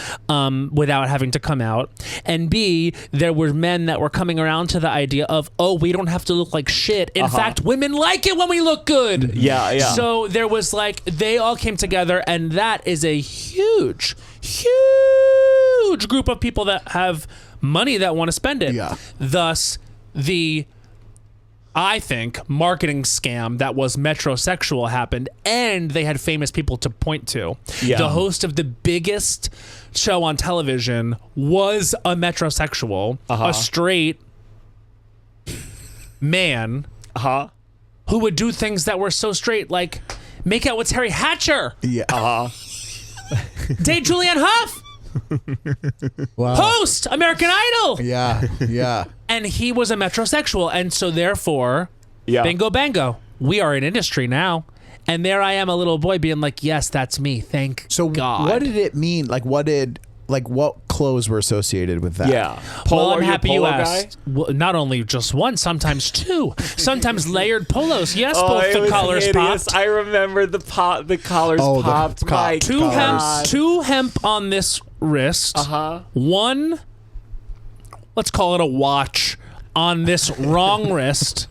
without having to come out, and B, there were men that were coming around to the idea of, oh, we don't have to look like shit. In fact, women like it when we look good. Yeah. So there was they all came together, and that is a huge group of people that have money that want to spend it. Yeah. Thus, I think, marketing scam that was metrosexual happened, and they had famous people to point to. Yeah. The host of the biggest show on television was a metrosexual, a straight man. Who would do things that were so straight, like make out with Terry Hatcher. Yeah. Date Julianne Hough. Wow. Host American Idol. Yeah. And he was a metrosexual. And so therefore, Yeah. bingo bango, we are in industry now. And there I am, a little boy being like, yes, that's me. Thank God. What did it mean? What clothes were associated with that? Yeah. Well, I'm are you a happy you polo guy? asked. Well, not only just one, sometimes two. Sometimes layered polos. Yes, both it the was collars hideous. popped. I remember the collars Oh, the popped. My Two God. hemp on this wrist. One, let's call it a watch on this wrong wrist.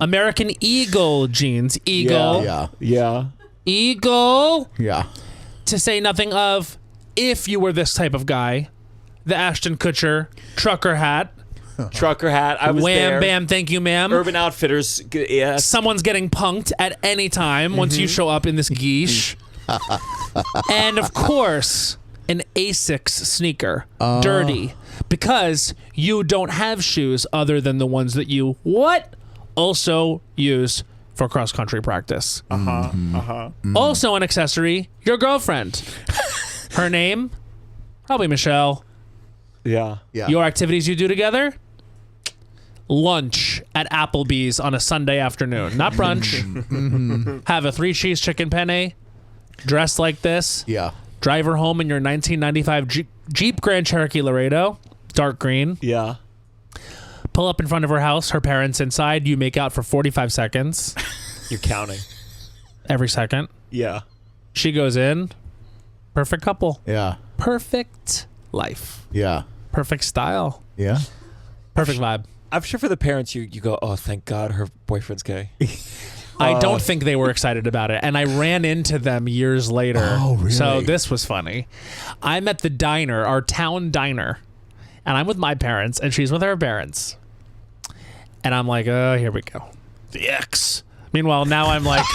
American Eagle jeans. Eagle. Yeah. Eagle. Yeah. To say nothing of, if you were this type of guy, the Ashton Kutcher trucker hat. Trucker hat. I was Wham, there. bam, thank you, ma'am. Urban Outfitters. Yes. Someone's getting punked at any time once you show up in this geesh. And of course, an Asics sneaker. Dirty. Because you don't have shoes other than the ones that you also use for cross-country practice. Also an accessory, your girlfriend. Her name? Probably Michelle. Yeah. Your activities you do together? Lunch at Applebee's on a Sunday afternoon. Not brunch. Have a 3-cheese chicken penne. Dress like this. Yeah. Drive her home in your 1995 Jeep Grand Cherokee Laredo. Dark green. Yeah. Pull up in front of her house. Her parents inside. You make out for 45 seconds. You're counting. Every second. Yeah. She goes in. Perfect couple. Yeah. Perfect life. Yeah. Perfect style. Yeah. Perfect vibe. I'm sure for the parents, you go, oh, thank God her boyfriend's gay. I don't think they were excited about it. And I ran into them years later. Oh, really? So this was funny. I'm at the diner, our town diner, and I'm with my parents, and she's with her parents. And I'm like, oh, here we go. The X. Meanwhile, now I'm like,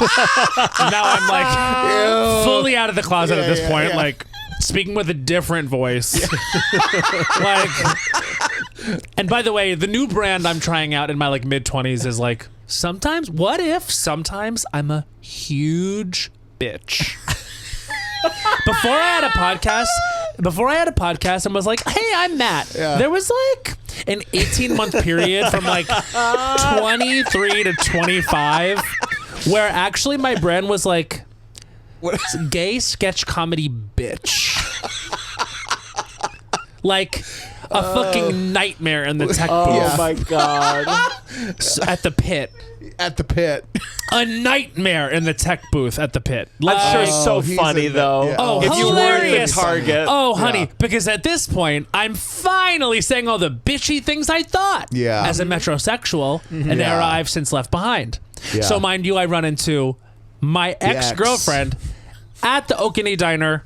fully out of the closet at this point, like speaking with a different voice. Like, and by the way, the new brand I'm trying out in my mid-20s is sometimes I'm a huge bitch. Before I had a podcast and was like, hey, I'm Matt. Yeah. There was an 18-month period from 23 to 25 where actually my brand was gay sketch comedy bitch. A fucking nightmare in the tech booth. Oh my God. At the pit. At the pit. A nightmare in the tech booth at the pit. I'm sure it's so he's funny in though. yeah. Oh, if you weren't the hilarious. target. Oh, honey, Yeah. because at this point, I'm finally saying all the bitchy things I thought. Yeah. As a metrosexual, an Yeah. era I've since left behind. Yeah. So, mind you, I run into my ex-girlfriend at the Okanee Diner.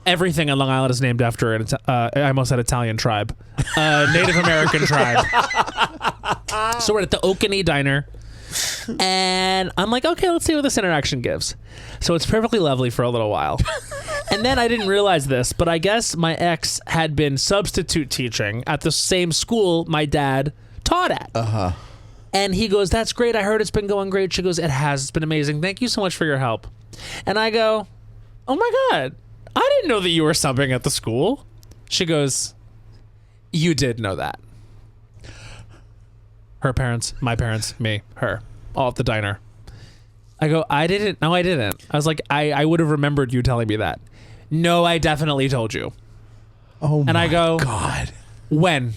Everything on Long Island is named after I almost said Italian tribe, Native American tribe. So we're at the Okanee Diner, and I'm like, okay, let's see what this interaction gives. So it's perfectly lovely for a little while. And then I didn't realize this, but I guess my ex had been substitute teaching at the same school my dad taught at. Uh-huh. And he goes, that's great. I heard it's been going great. She goes, it has. It's been amazing. Thank you so much for your help. And I go, oh my God, I didn't know that you were subbing at the school. She goes, you did know that. Her parents, my parents, me, her, all at the diner. I go, I didn't. No, I didn't. I was like, I would have remembered you telling me that. No, I definitely told you. Oh And I go, God. when?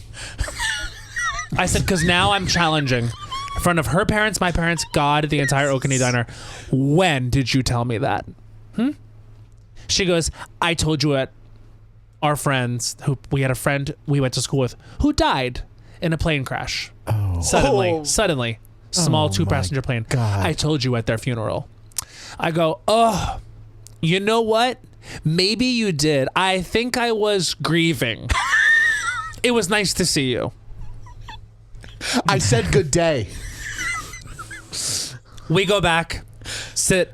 I said, because now I'm challenging in front of her parents, my parents, God, the entire Okanee Diner. When did you tell me that? She goes, I told you at our friends, who we had a friend we went to school with who died in a plane crash. Oh. Suddenly. Small two-passenger plane. God. I told you at their funeral. I go, oh, you know what? Maybe you did. I think I was grieving. It was nice to see you. I said good day. We go back, sit.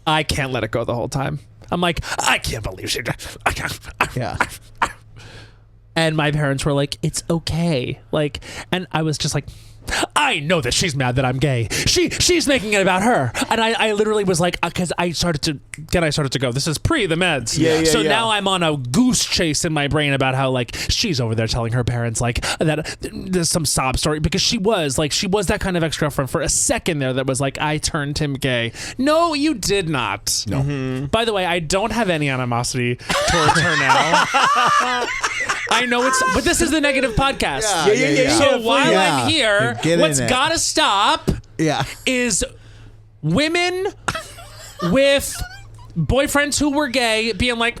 I can't let it go the whole time. I'm like, I can't believe she. Yeah. And my parents were like, it's okay. Like, and I was just like, I know that she's mad that I'm gay. She's making it about her. And I literally was like, because I started to go, this is pre the meds. Yeah, so yeah. now I'm on a goose chase in my brain about how like she's over there telling her parents like that there's some sob story because she was that kind of ex-girlfriend for a second there that was like, I turned him gay. No, you did not. No. Mm-hmm. By the way, I don't have any animosity towards her now. I know but this is the negative podcast. Yeah. So while Yeah. I'm here, Get in what's it. gotta stop Yeah. is women with boyfriends who were gay being like,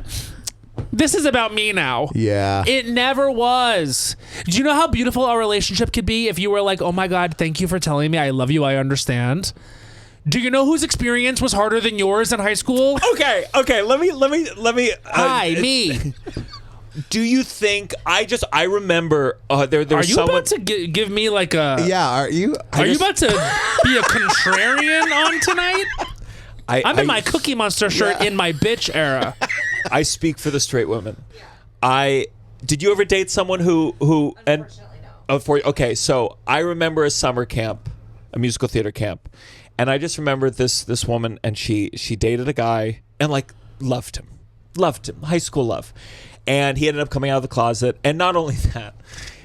this is about me now. Yeah. It never was. Do you know how beautiful our relationship could be if you were like, oh my God, thank you for telling me. I love you. I understand. Do you know whose experience was harder than yours in high school? Okay. Let me. Hi, me. Do you think I remember there Are was you someone about to give me like a? Yeah. Are you? Are you about to be a contrarian on tonight? I'm in my Cookie Monster shirt in my bitch era. I speak for the straight women. Did you ever date someone who and Unfortunately, no. okay, so I remember a summer camp, a musical theater camp, and I just remember this woman, and she dated a guy and like loved him, high school love, and he ended up coming out of the closet, and not only that,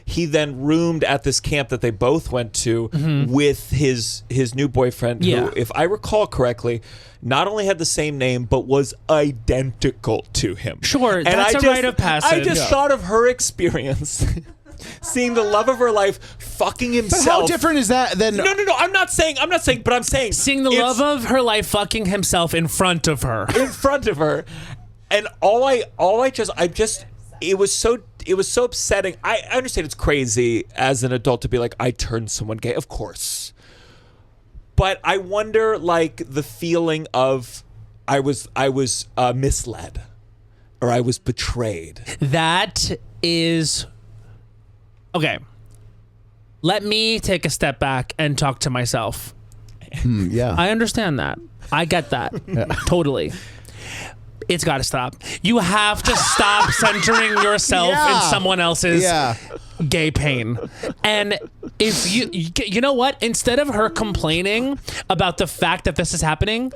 he then roomed at this camp that they both went to with his new boyfriend, Yeah. who, if I recall correctly, not only had the same name but was identical to him. Sure, And that's I a just, rite of passage. I just thought of her experience. Seeing the love of her life fucking But himself. how different is that than? No. I'm not saying, but I'm saying. Seeing the it's love of her life fucking himself in front of her. in front of her. And it was so upsetting. I understand it's crazy as an adult to be like, I turned someone gay, of course. But I wonder, like, the feeling of I was misled or I was betrayed. That is okay. Let me take a step back and talk to myself. Yeah. I understand that. I get that. Totally. It's got to stop. You have to stop centering yourself in Yeah. someone else's. Yeah. gay pain. And if you know what? Instead of her complaining about the fact that this is happening,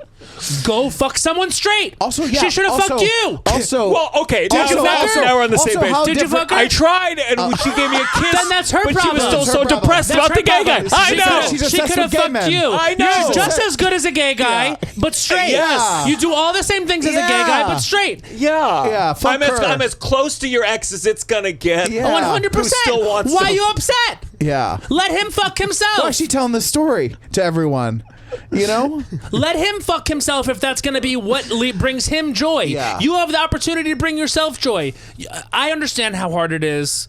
go fuck someone straight. Also, yeah. She should have fucked you. Also, Well, okay. Now, you fuck her? now we're on the same Also, page. how Did you fuck her? I tried, and she gave me a kiss. Then that's her but problem. she was still That's so her problem. depressed That's about the her gay guy. problem. I know. She's She obsessed could have with gay fucked men. you. I know. You're just as good as a gay guy, but straight. Yes. You do all the same things as a gay guy, but straight. Yeah. fuck her. I'm as close to your ex as it's gonna get. Yeah. 100%. Who still wants Why to- are you upset? Yeah. Let him fuck himself. Why is she telling this story to everyone? You know? Let him fuck himself if that's going to be what brings him joy. Yeah. You have the opportunity to bring yourself joy. I understand how hard it is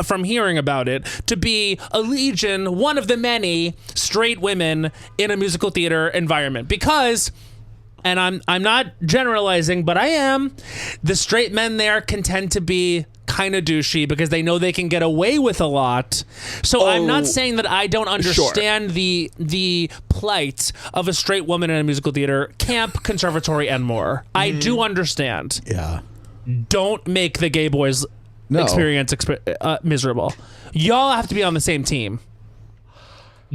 from hearing about it to be a legion, one of the many straight women in a musical theater environment because. And I'm not generalizing, but I am. The straight men there can tend to be kind of douchey because they know they can get away with a lot. So I'm not saying that I don't understand the plight of a straight woman in a musical theater, camp, conservatory, and more. I do understand. Yeah. Don't make the gay boys experience miserable. Y'all have to be on the same team.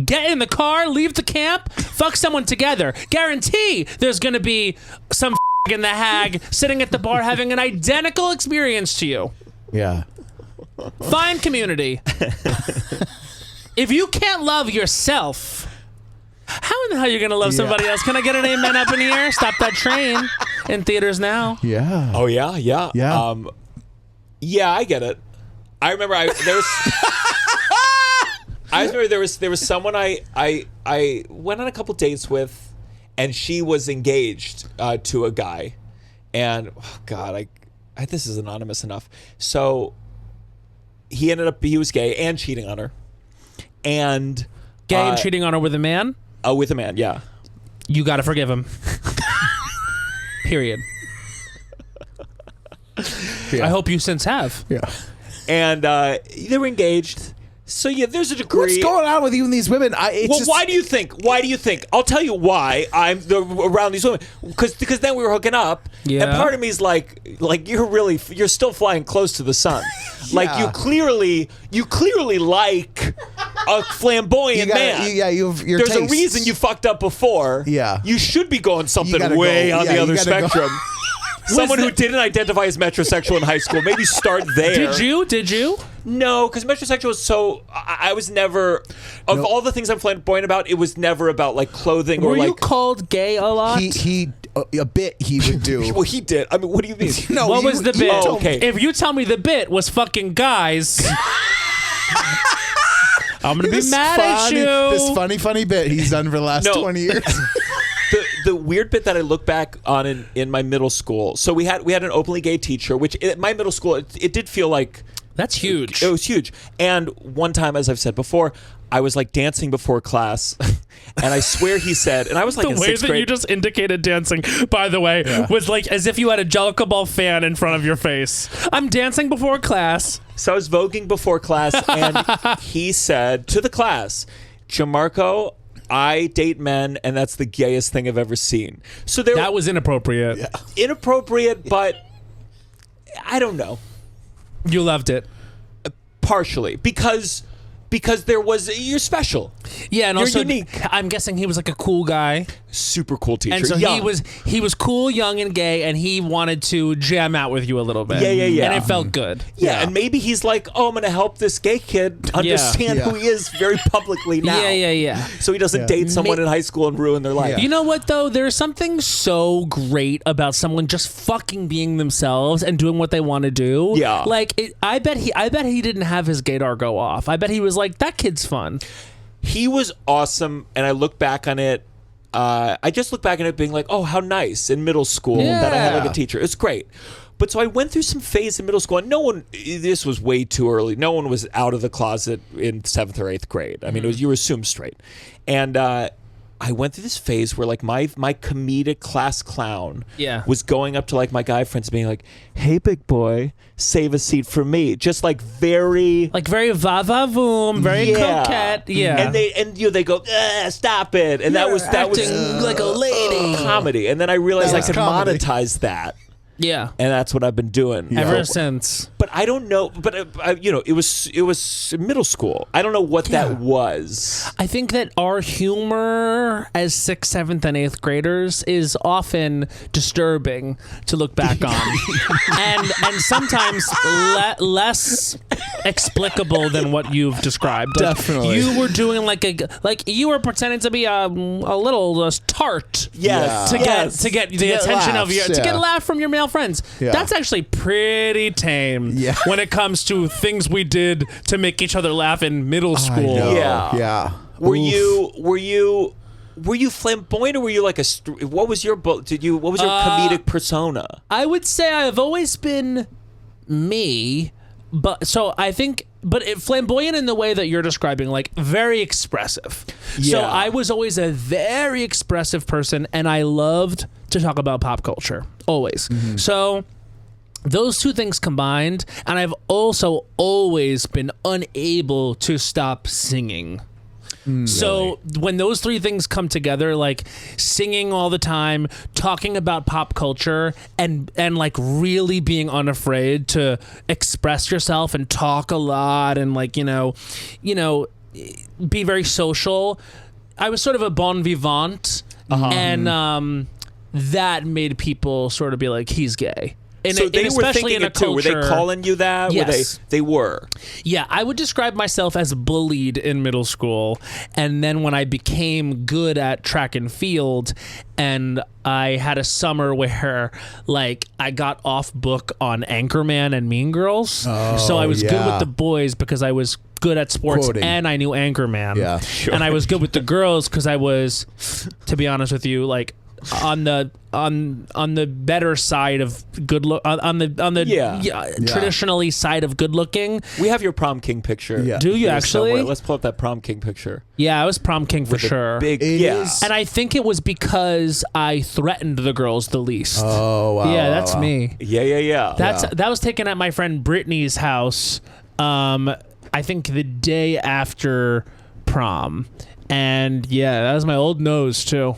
Get in the car, leave the camp, fuck someone together. Guarantee there's going to be some in the hag sitting at the bar having an identical experience to you. Yeah. Find community. If you can't love yourself, how in the hell are you going to love somebody else? Can I get an amen up in here? Stop that train in theaters now. Yeah. Oh yeah. Yeah. Yeah, I get it. I remember there was someone I went on a couple dates with, and she was engaged to a guy, and oh God, this is anonymous enough. So he was gay and cheating on her, and Gay and cheating on her with a man? with a man, yeah. You got to forgive him. Period. Yeah. I hope you since have. Yeah. And they were engaged. So yeah, there's a degree. What's going on with you and these women? Why do you think? Why do you think? I'll tell you why I'm around these women. Because then we were hooking up, Yeah. and part of me is like you're still flying close to the sun. Like you clearly like a flamboyant man. Your There's tastes. a reason you fucked up before. Yeah. You should be going something gotta way go. on Yeah, the other you gotta go. spectrum. Someone who didn't identify as metrosexual in high school, maybe start there. Did you? No, because metrosexual was so. I was never. Of all the things I'm flamboyant about, it was never about like clothing or Were like. you called gay a lot? He a bit he would do. Well, he did. I mean, what do you mean? No, What he- was the he bit? told me. okay. If you tell me the bit was fucking guys, I'm gonna be This mad at funny- you. This funny bit he's done for the last No. 20 years. The weird bit that I look back on in my middle school. So we had an openly gay teacher, which at my middle school it did feel like. That's huge. It was huge. And one time, as I've said before, I was like dancing before class, and I swear he said, and I was like The in way sixth that grade. you just indicated dancing, by the way, was like as if you had a Jellicle Ball fan in front of your face. I'm dancing before class. So I was voguing before class, and he said to the class, "Gianmarco, I date men, and that's the gayest thing I've ever seen." So That was inappropriate. inappropriate, but I don't know. You loved it. Partially because there was you're special, Yeah, and You're also unique. I'm guessing he was like a cool guy. super cool teacher, And so young. he was cool, young, and gay, and he wanted to jam out with you a little bit. Yeah. And it felt good. Yeah, and maybe he's like, "Oh, I'm going to help this gay kid understand Yeah. who he is very publicly now." Yeah. So he doesn't date someone in high school and ruin their life. Yeah. You know what though? There's something so great about someone just fucking being themselves and doing what they want to do. Yeah. Like I bet he didn't have his gaydar go off. I bet he was like, that kid's fun. He was awesome, and I look back on it. I just look back on it being like, "Oh, how nice!" In middle school, that I had like Yeah. a teacher. It's great. But so I went through some phase in middle school, and no one. This was way too early. No one was out of the closet in 7th or 8th grade. I mean, it was you were assumed straight, and I went through this phase where like my comedic class clown was going up to like my guy friends, being like, "Hey, big boy, save a seat for me," just like very. Like very va-va-voom, very coquette. Yeah. And they go, "Stop it," and that was acting like a lady. comedy. And then I realized That I was could comedy. monetize that, Yeah. and that's what I've been doing Ever since. But But I don't know. But it was middle school. I don't know what that was. I think that our humor as 6th, 7th, and 8th graders is often disturbing to look back on, and sometimes less explicable than what you've described. Definitely, you were doing like you were pretending to be a little tart. Yes. To get the attention of laughs, to get a laugh from your male friends. Yeah. That's actually pretty tame when it comes to things we did to make each other laugh in middle school. Yeah. Were you flamboyant, or were you like what was your comedic persona? I would say I've always been me, but flamboyant in the way that you're describing, like very expressive. So I was always a very expressive person, and I loved to talk about pop culture, always. So those two things combined, and I've also always been unable to stop singing. So when those three things come together, like singing all the time, talking about pop culture, and like really being unafraid to express yourself and talk a lot, and like be very social, I was sort of a bon vivant, and that made people sort of be like, he's gay. So they were thinking it too. Were they calling you that? Yes. They were. Yeah, I would describe myself as bullied in middle school. And then when I became good at track and field, and I had a summer where like I got off book on Anchorman and Mean Girls. So I was good with the boys because I was good at sports and I knew Anchorman. Yeah, sure. And I was good with the girls because I was, to be honest with you, like on the better side of good look, on the traditionally side of good looking. We have your prom king picture. Yeah. Do you actually? Somewhere. Let's pull up that prom king picture. Yeah, I was prom king for sure. It is. And I think it was because I threatened the girls the least. Oh, wow. Yeah, that's me. Yeah. That was taken at my friend Brittany's house. I think the day after prom, and yeah, that was my old nose too.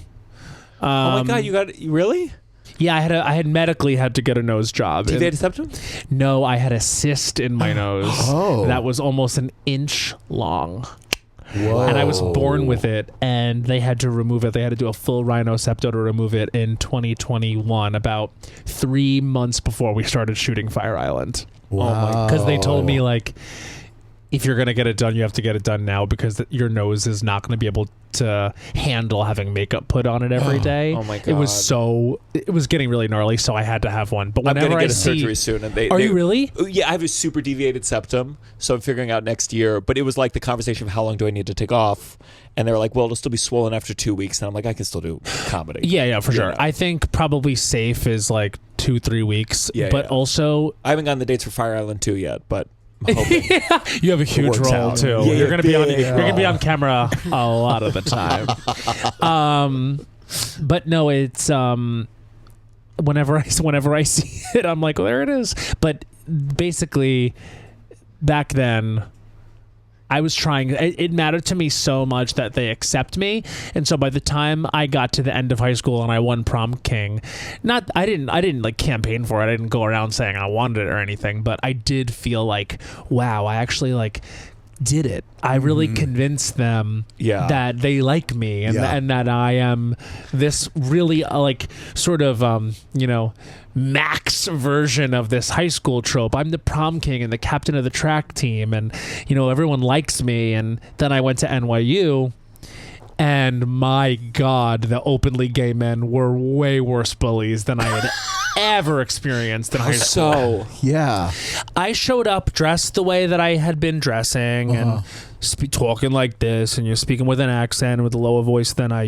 Oh my God, you really? Yeah, I had medically had to get a nose job. Did they accept him? No, I had a cyst in my nose that was almost an inch long. Whoa. And I was born with it, and they had to remove it. They had to do a full rhinosepto to remove it in 2021, about 3 months before we started shooting Fire Island. Wow. Because they told me, like, if you're going to get it done, you have to get it done now because your nose is not going to be able to handle having makeup put on it every day. Oh my God. It was getting really gnarly, so I had to have one. But I'm whenever going to get I a surgery soon. And Are you really? Yeah, I have a super deviated septum, so I'm figuring out next year. But it was like the conversation of how long do I need to take off? And they were like, well, it'll still be swollen after 2 weeks. And I'm like, I can still do comedy. Yeah, for sure. know. I think probably safe is like 2-3 weeks. Yeah, but yeah. also, I haven't gotten the dates for Fire Island 2 yet, but I'm hoping. you have a huge works role out. too. Yeah, you're gonna be on. big. You're gonna be on camera a lot of the time. But no, it's whenever I see it, I'm like, well, there it is. But basically, back then, I was trying. It mattered to me so much that they accept me, and so by the time I got to the end of high school and I won prom king, I didn't like campaign for it. I didn't go around saying I wanted it or anything, but I did feel like, wow, I actually like did it. I really convinced them that they like me and that I am this really like sort of max version of this high school trope. I'm the prom king and the captain of the track team, and everyone likes me. And then I went to NYU, and my God, the openly gay men were way worse bullies than I had ever experienced in high school. So Yeah. I showed up dressed the way that I had been dressing and talking like this, and you're speaking with an accent with a lower voice than I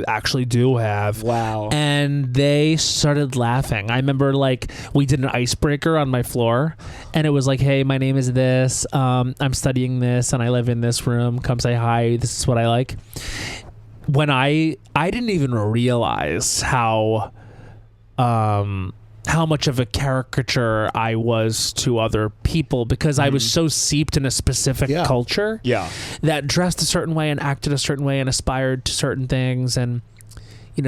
actually do have. Wow. And they started laughing. I remember like we did an icebreaker on my floor, and it was like, hey, my name is this, I'm studying this, and I live in this room, come say hi, this is what I like. When I didn't even realize how much of a caricature I was to other people, because I was so seeped in a specific culture that dressed a certain way and acted a certain way and aspired to certain things and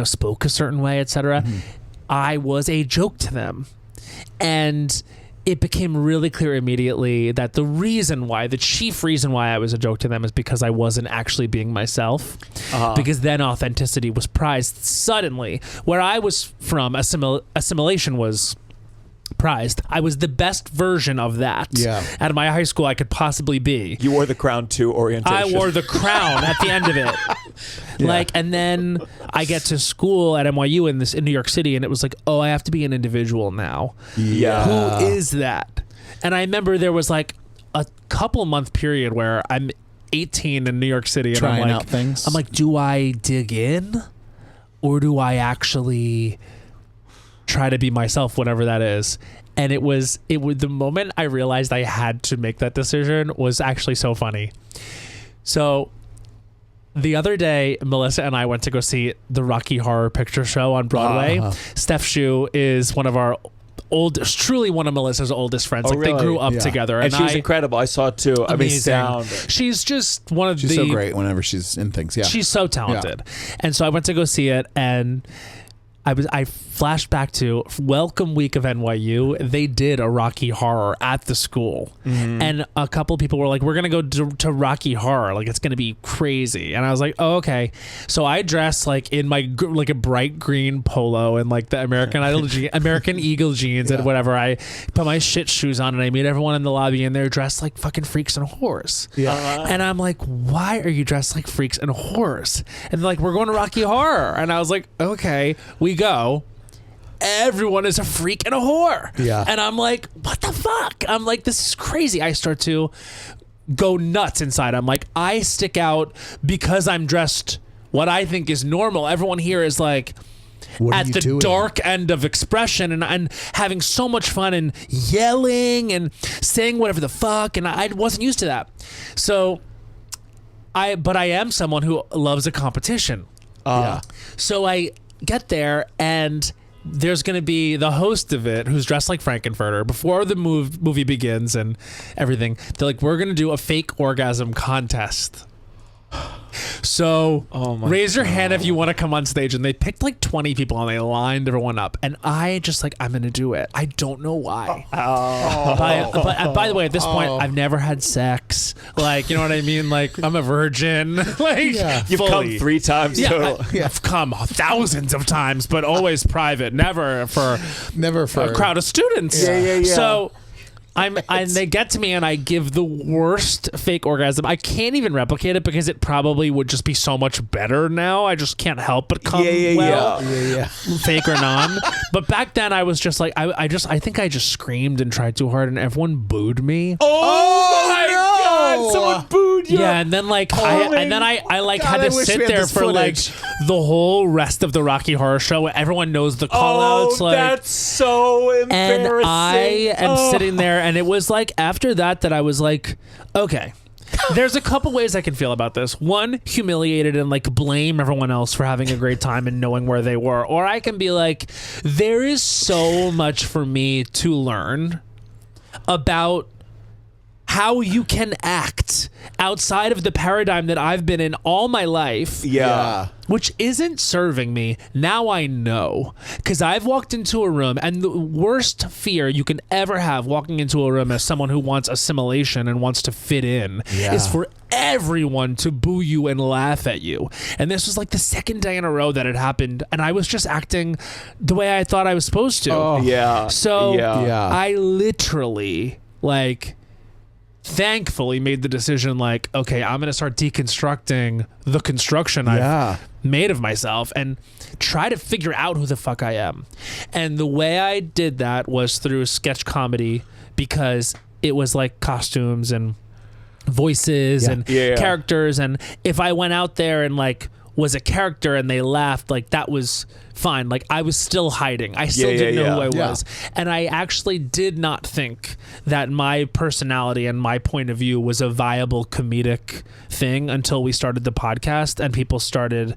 spoke a certain way, etc. I was a joke to them, and it became really clear immediately that the chief reason why I was a joke to them is because I wasn't actually being myself. Because then authenticity was prized suddenly. Where I was from, assimilation was prized. I was the best version of that. Out of my high school I could possibly be. You wore the crown too orientation. I wore the crown at the end of it. Like, and then I get to school at NYU in New York City, and it was like, oh, I have to be an individual now. Who is that? And I remember there was like a couple month period where I'm 18 in New York City, and trying I'm like, out things. I'm like, do I dig in, or do I actually try to be myself, whatever that is? And it was the moment I realized I had to make that decision was actually so funny. So the other day, Melissa and I went to go see the Rocky Horror Picture Show on Broadway. Steph Shue is truly one of Melissa's oldest friends. Oh, like really? they grew up together, and she was incredible. I saw it too. Amazing. I mean, sound. She's just one of She's so great whenever she's in things. She's so talented. And so I went to go see it, and I flashed back to welcome week of NYU. They did a Rocky Horror at the school, and a couple people were like, "We're gonna go to Rocky Horror. Like it's gonna be crazy." And I was like, "Oh, okay." So I dressed like in my like a bright green polo and like the American Eagle jeans and whatever. I put my shit shoes on, and I meet everyone in the lobby, and they're dressed like fucking freaks and whores. And I'm like, "Why are you dressed like freaks and whores?" And they're like, "We're going to Rocky Horror." And I was like, "Okay, we go." Everyone is a freak and a whore. And I'm like, what the fuck? I'm like, this is crazy. I start to go nuts inside. I'm like, I stick out because I'm dressed what I think is normal. Everyone here is like at the dark end of expression and having so much fun and yelling and saying whatever the fuck. And I wasn't used to that. So but I am someone who loves a competition. So I get there, and there's going to be the host of it who's dressed like Frankenfurter before the movie begins and everything. They're like, we're going to do a fake orgasm contest. So raise your hand if you want to come on stage. And they picked like 20 people and they lined everyone up. And I just like, I'm going to do it. I don't know why. But by the way, at this point, I've never had sex. Like, you know what I mean? Like, I'm a virgin. Like, You've come 3 times. I've come thousands of times, but always private. Never for a crowd of students. So and they get to me, and I give the worst fake orgasm. I can't even replicate it because it probably would just be so much better now. I just can't help but come fake or non. But back then, I was just like, I think I just screamed and tried too hard, and everyone booed me. Oh my God! Someone booed you. Yeah, and then like I like had to sit there for like the whole rest of the Rocky Horror Show. Everyone knows the call outs. Like, that's so embarrassing. And I am sitting there, and it was like after that I was like, okay, there's a couple ways I can feel about this. One, humiliated and like blame everyone else for having a great time and knowing where they were. Or I can be like, there is so much for me to learn about how you can act outside of the paradigm that I've been in all my life. Which isn't serving me. Now I know. Because I've walked into a room, and the worst fear you can ever have walking into a room as someone who wants assimilation and wants to fit in is for everyone to boo you and laugh at you. And this was like the second day in a row that it happened, and I was just acting the way I thought I was supposed to. So I literally like thankfully made the decision like, okay, I'm going to start deconstructing the construction I've made of myself and try to figure out who the fuck I am. And the way I did that was through sketch comedy, because it was like costumes and voices and characters. And if I went out there and like was a character and they laughed, like that was fine. Like I was still hiding. I still didn't know who I was. And I actually did not think that my personality and my point of view was a viable comedic thing until we started the podcast and people started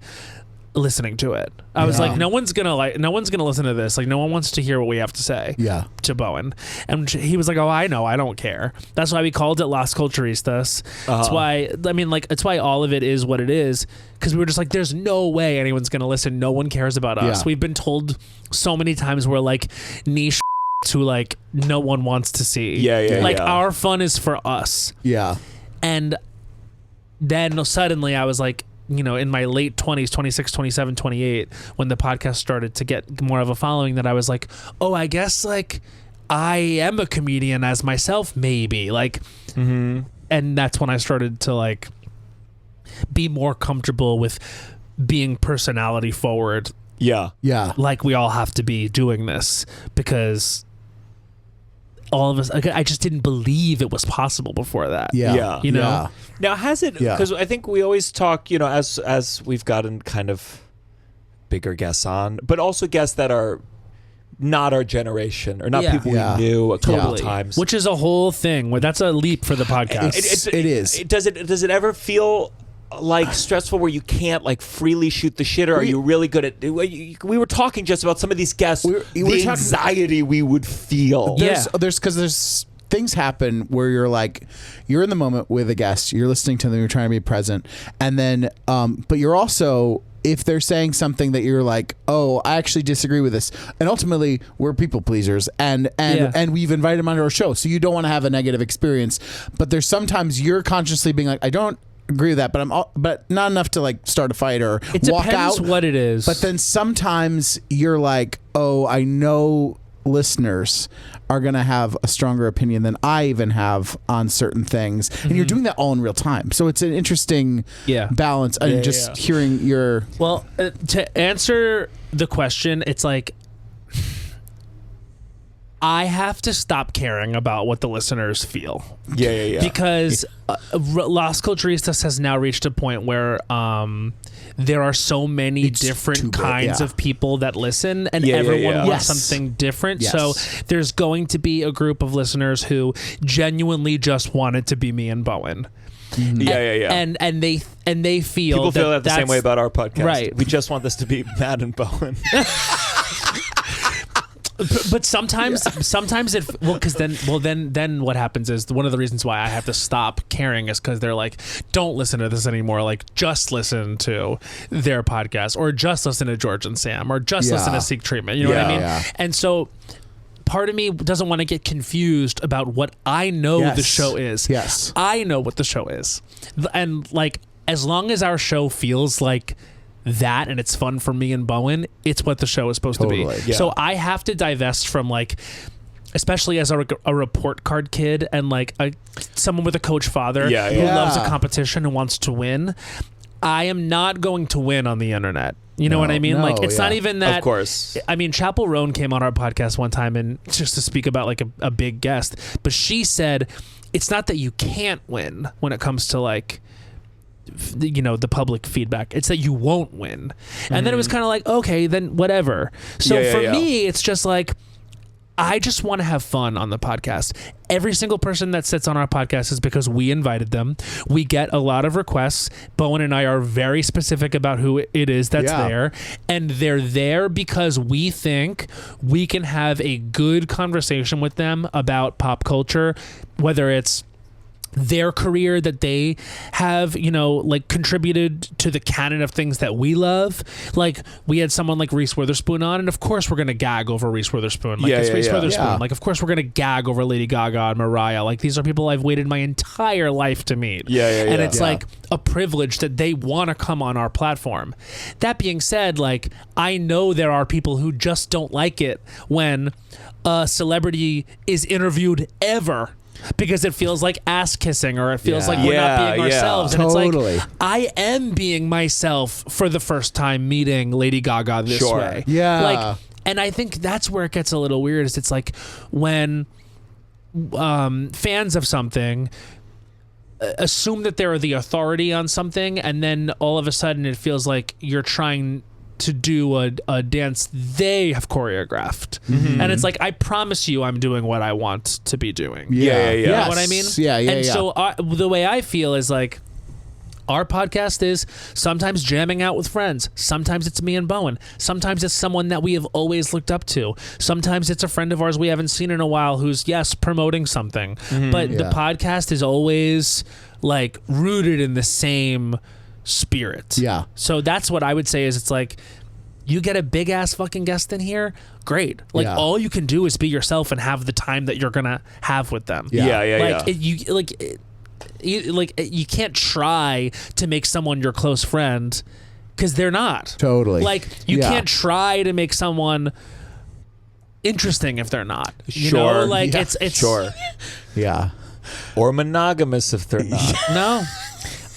listening to it. I was like, no one's gonna listen to this. Like, no one wants to hear what we have to say. To Bowen, and he was like, "Oh, I know. I don't care." That's why we called it Las Culturistas. That's why. I mean, like, it's why all of it is what it is. Because we were just like, "There's no way anyone's gonna listen. No one cares about us." We've been told so many times we're like niche who like no one wants to see. Yeah, Like yeah. our fun is for us. Yeah. And then suddenly I was like, you know, in my late 20s, 26, 27, 28, when the podcast started to get more of a following, that I was like, oh, I guess like I am a comedian as myself, maybe. Like, and that's when I started to like be more comfortable with being personality forward. Yeah. Yeah. Like we all have to be doing this, because all of us, I just didn't believe it was possible before that. Yeah. Yeah. You know? Yeah. Now, has it, Yeah. because I think we always talk, you know, as we've gotten kind of bigger guests on, but also guests that are not our generation, or not Yeah. people Yeah. we knew a couple Totally. times. Which is a whole thing. That's a leap for the podcast. It is. Does it ever feel like stressful where you can't like freely shoot the shit, or are you really good at? We were talking just about some of these guests, We were the talking- anxiety we would feel. Yeah. There's things happen where you're like, you're in the moment with a guest, you're listening to them, you're trying to be present, and then but you're also, if they're saying something that you're like, oh, I actually disagree with this, and ultimately we're people pleasers, and we've invited them onto our show, so you don't want to have a negative experience, but there's sometimes you're consciously being like, I don't agree with that, but not enough to like start a fight or It walk depends out. what it is. But then sometimes you're like, oh, I know listeners are going to have a stronger opinion than I even have on certain things. And you're doing that all in real time. So it's an interesting balance. And just hearing your... Well, to answer the question, it's like, I have to stop caring about what the listeners feel. Yeah. Because Las Culturistas has now reached a point where there are so many It's different too big, kinds yeah. of people that listen, and Yeah, everyone wants Yes. something different. Yes. So there's going to be a group of listeners who genuinely just want it to be me and Bowen. Yeah. And they feel People feel that the same that's- way about our podcast. Right. We just want this to be Matt and Bowen. But sometimes it then what happens is, one of the reasons why I have to stop caring is because they're like, don't listen to this anymore, like just listen to their podcast, or just listen to George and Sam, or just listen to Seek Treatment, you know what I mean? Yeah. And so part of me doesn't want to get confused about what I know Yes. the show is. Yes. I know what the show is, and like, as long as our show feels like that and it's fun for me and Bowen, it's what the show is supposed to be. Yeah. So I have to divest from, like, especially as a report card kid and like someone with a coach father who loves a competition and wants to win. I am not going to win on the internet. You know what I mean? No, Like, it's not even that. Of course. I mean, Chapel Roan came on our podcast one time, and just to speak about like a big guest, but she said it's not that you can't win when it comes to like, you know, the public feedback. It's that you won't win. And then it was kind of like, okay, then whatever. So for me, it's just like, I just want to have fun on the podcast. Every single person that sits on our podcast is because we invited them. We get a lot of requests. Bowen and I are very specific about who it is that's there. And they're there because we think we can have a good conversation with them about pop culture, whether it's their career that they have, you know, like contributed to the canon of things that we love. Like, we had someone like Reese Witherspoon on, and of course we're gonna gag over Reese Witherspoon. Like, it's Reese Witherspoon. Yeah. Like, of course we're gonna gag over Lady Gaga and Mariah. Like, these are people I've waited my entire life to meet. And it's like a privilege that they want to come on our platform. That being said, like, I know there are people who just don't like it when a celebrity is interviewed ever, because it feels like ass kissing, or it feels like we're not being ourselves. And Totally. it's like, I am being myself for the first time meeting Lady Gaga this way. Yeah. Like, and I think that's where it gets a little weird, is it's like when fans of something assume that they're the authority on something, and then all of a sudden it feels like you're trying to do a dance they have choreographed. And it's like, I promise you I'm doing what I want to be doing. You know what I mean? And so the way I feel is like, our podcast is sometimes jamming out with friends. Sometimes it's me and Bowen. Sometimes it's someone that we have always looked up to. Sometimes it's a friend of ours we haven't seen in a while who's, promoting something. But the podcast is always like rooted in the same spirit. Yeah. So that's what I would say is, it's like, you get a big ass fucking guest in here, great. Like Yeah. all you can do is be yourself and have the time that you're gonna have with them. Yeah. You can't try to make someone your close friend because they're not. Totally. Like you Yeah. can't try to make someone interesting if they're not. You Sure. know, like Yeah. it's Sure. Yeah. Or monogamous if they're not. no.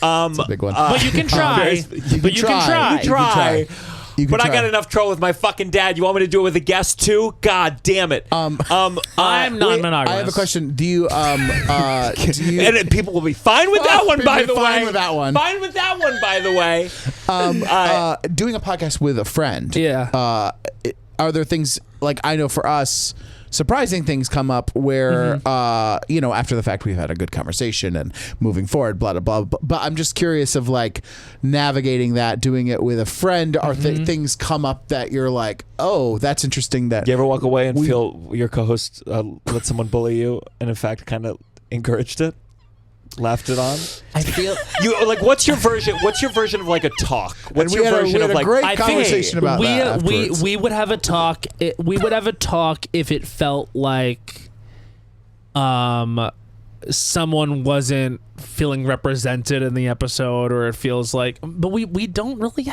It's a big one. But you can try. But you can try. You try. You can But I try. got enough trouble with my fucking dad. You want me to do it with a guest too? God damn it. I'm Wait, non-monogamous. I have a question. Do you do you And people will be fine with that one, by the way. Fine with that one. Fine with that one, by the way. doing a podcast with a friend? Yeah. Are there things like I know for us? Surprising things come up where, after the fact we've had a good conversation and moving forward, blah, blah, blah. But I'm just curious of like navigating that, doing it with a friend. Are things come up that you're like, oh, that's interesting that. You ever walk away and feel your co-host let someone bully you and in fact kind of encouraged it? Laughed it on? I feel You like what's your version of like a talk? What's we your had version a of like great I think conversation about we, that we afterwards. we would have a talk. We would have a talk if it felt like someone wasn't feeling represented in the episode, or it feels like, but we don't really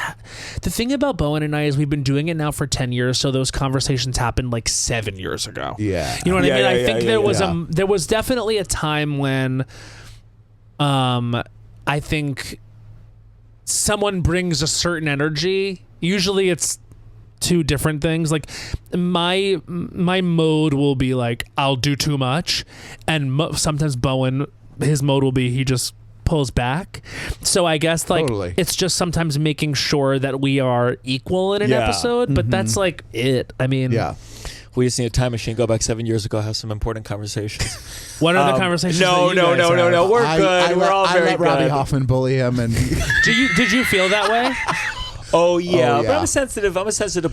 the thing about Bowen and I is we've been doing it now for 10 years, so those conversations happened like 7 years ago. Yeah. You know what I mean? I think there was yeah. there was definitely a time when I think someone brings a certain energy. Usually it's two different things. Like my mode will be like I'll do too much, and sometimes Bowen, his mode will be he just pulls back. So I guess like Totally. it's just sometimes making sure that we are equal in an episode, but that's like it. I mean, Yeah. we just need a time machine, go back 7 years ago, have some important conversations. what are the conversations? No, that you guys have? no. We're good. I We're all I very let Robbie good. Hoffman bully him, and Did you feel that way? Oh yeah, Oh, but yeah. I'm a sensitive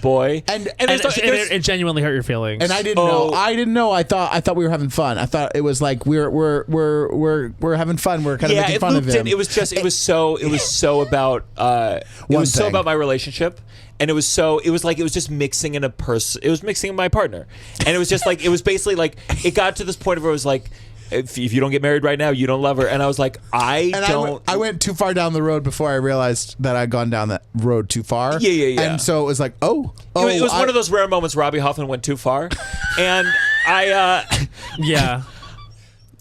boy. And And there's- it genuinely hurt your feelings. and I didn't Oh. know. I didn't know. I thought we were having fun. I thought it was like we're having fun. We're kind of making it fun of looped him. in. It was so about One thing. about my relationship, and it was just mixing in a person. It was mixing in my partner, and it was just like it was basically like it got to this point where it was like, if you don't get married right now, you don't love her. And I was like, I went too far down the road before I realized that I'd gone down that road too far. Yeah. And so it was like, it was one of those rare moments Robbie Hoffman went too far, and I yeah.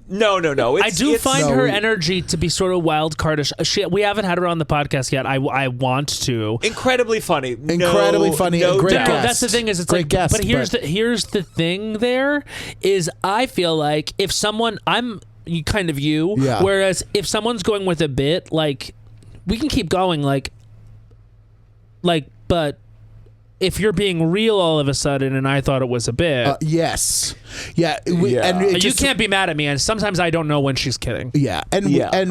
no. I do find No, her we- energy to be sort of wild cardish. We haven't had her on the podcast yet. I want to. incredibly funny, Incredibly funny, no a great doubt. guest. That's the thing is it's Great like, guest, but here's but- here's the thing. There is I feel like if someone kind of you, Yeah. whereas if someone's going with a bit, like we can keep going, like, but if you're being real all of a sudden, and I thought it was a bit. Yes. Yeah. Yeah. And it You just, can't be mad at me, and sometimes I don't know when she's kidding. Yeah. And I